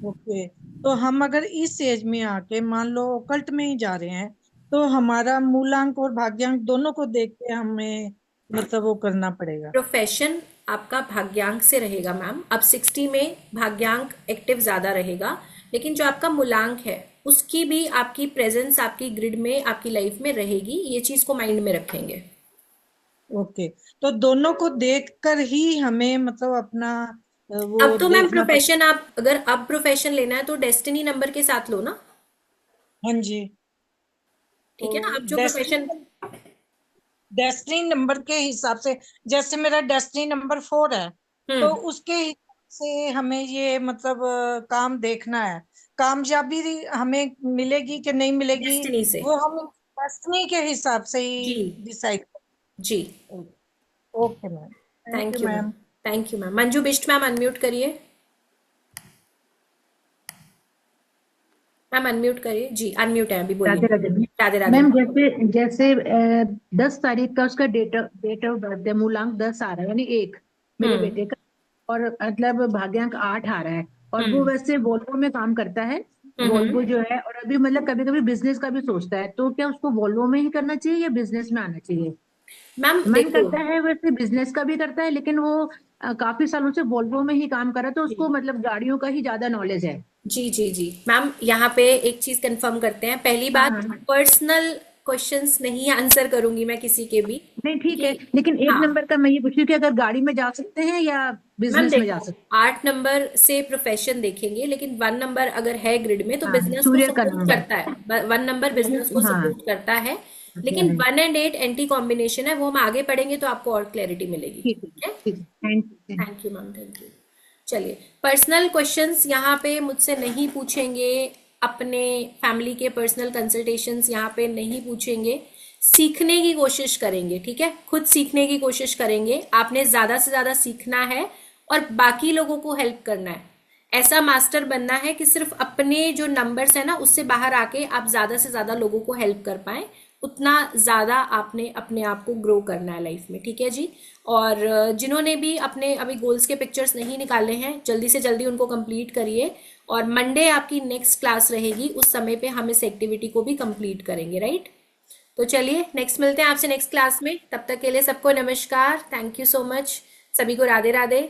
ओके। तो हम अगर इस एज में आके मान लो ओकल्ट में ही जा रहे हैं, तो हमारा मूलांक और भाग्यांक दोनों को देख के हमें मतलब वो करना पड़ेगा। प्रोफेशन आपका भाग्यांक से रहेगा मैम। अब 60 में भाग्यांक एक्टिव ज्यादा रहेगा, लेकिन जो आपका मूलांक है उसकी भी आपकी प्रेजेंस आपकी ग्रिड में आपकी लाइफ में रहेगी, ये चीज को माइंड में रखेंगे। ओके। तो दोनों को देखकर ही हमें मतलब अपना अब वो तो मैम देखना पड़ेगा। प्रोफेशन, आप अगर अब प्रोफेशन लेना है तो डेस्टिनी नंबर के साथ लो ना। हाँ जी। तो ठीक है ना, अब जो डेस्टिनी प्रोफेशन डेस्टिनी नंबर के हिसाब से, जैसे मेरा डेस्टिनी नंबर 4 है, तो उसके हिसाब से हमें ये मतलब काम देखना है, कामयाबी हमें मिलेगी कि नहीं मिलेगी, डेस्टिनी से। वो हम डेस्टिनी के हिसाब से ही जी डिसाइड। जी। Okay ma'am, thank you ma'am. Thank you ma'am. Manju Bisht ma'am unmute करिए। मैम अनम्यूट करिए। जी अनम्यूट है, अभी बोलिए। राधे राधे राधे राधे। मैम, जैसे जैसे 10 तारीख का उसका डेट ऑफ बर्थ है, मूलांक 10 आ रहा है, यानी 1 मेरे बेटे का, और मतलब भाग्यांक 8 आ रहा है, और वो वैसे वोल्वो में काम करता है, वोल्वो जो है, और अभी मतलब कभी कभी बिजनेस का भी सोचता है, तो क्या उसको वोल्वो में ही करना चाहिए या बिजनेस में आना चाहिए? मैम मन देखो, करता है वैसे बिजनेस का भी करता है, लेकिन वो काफी सालों से वोल्वो में ही काम कर रहा है, तो उसको मतलब गाड़ियों का ही ज्यादा नॉलेज है। जी जी जी मैम, यहाँ पे एक चीज कंफर्म करते हैं। पहली बात, पर्सनल क्वेश्चंस नहीं आंसर करूंगी मैं किसी के भी। नहीं ठीक है, लेकिन 1 नंबर का मैं ये पूछ रही हूँ कि अगर गाड़ी में जा सकते हैं या मैम बिजनेस में जा देखो, सकते 8 नंबर से प्रोफेशन देखेंगे, लेकिन 1 नंबर अगर है ग्रिड में तो हैं? बिजनेस को सूर्य का सपोर्ट नंबर। करता है। 1 नंबर बिजनेस को हाँ सपोर्ट करता है, लेकिन 1 एंड 8 एंटी कॉम्बिनेशन है, वो हम आगे पढ़ेंगे तो आपको और क्लैरिटी मिलेगी। ठीक है, thank you ma'am, thank you. चलिए, पर्सनल क्वेश्चंस यहाँ पे मुझसे नहीं पूछेंगे, अपने फैमिली के पर्सनल कंसल्टेशंस यहाँ पे नहीं पूछेंगे, सीखने की कोशिश करेंगे, ठीक है? खुद सीखने की कोशिश करेंगे। आपने ज्यादा से ज्यादा सीखना है और बाकी लोगों को हेल्प करना है। ऐसा मास्टर बनना है कि सिर्फ अपने जो नंबर्स है ना उससे बाहर आके आप ज्यादा से ज्यादा लोगों को हेल्प कर पाए, उतना ज्यादा आपने अपने आप को ग्रो करना है लाइफ में, ठीक है जी? और जिन्होंने भी अपने अभी गोल्स के पिक्चर्स नहीं निकाले हैं, जल्दी से जल्दी उनको कंप्लीट करिए, और मंडे आपकी नेक्स्ट क्लास रहेगी, उस समय पे हम इस एक्टिविटी को भी कंप्लीट करेंगे, राइट? तो चलिए, नेक्स्ट मिलते हैं आपसे नेक्स्ट क्लास में। तब तक के लिए सबको नमस्कार, थैंक यू सो मच, सभी को राधे राधे।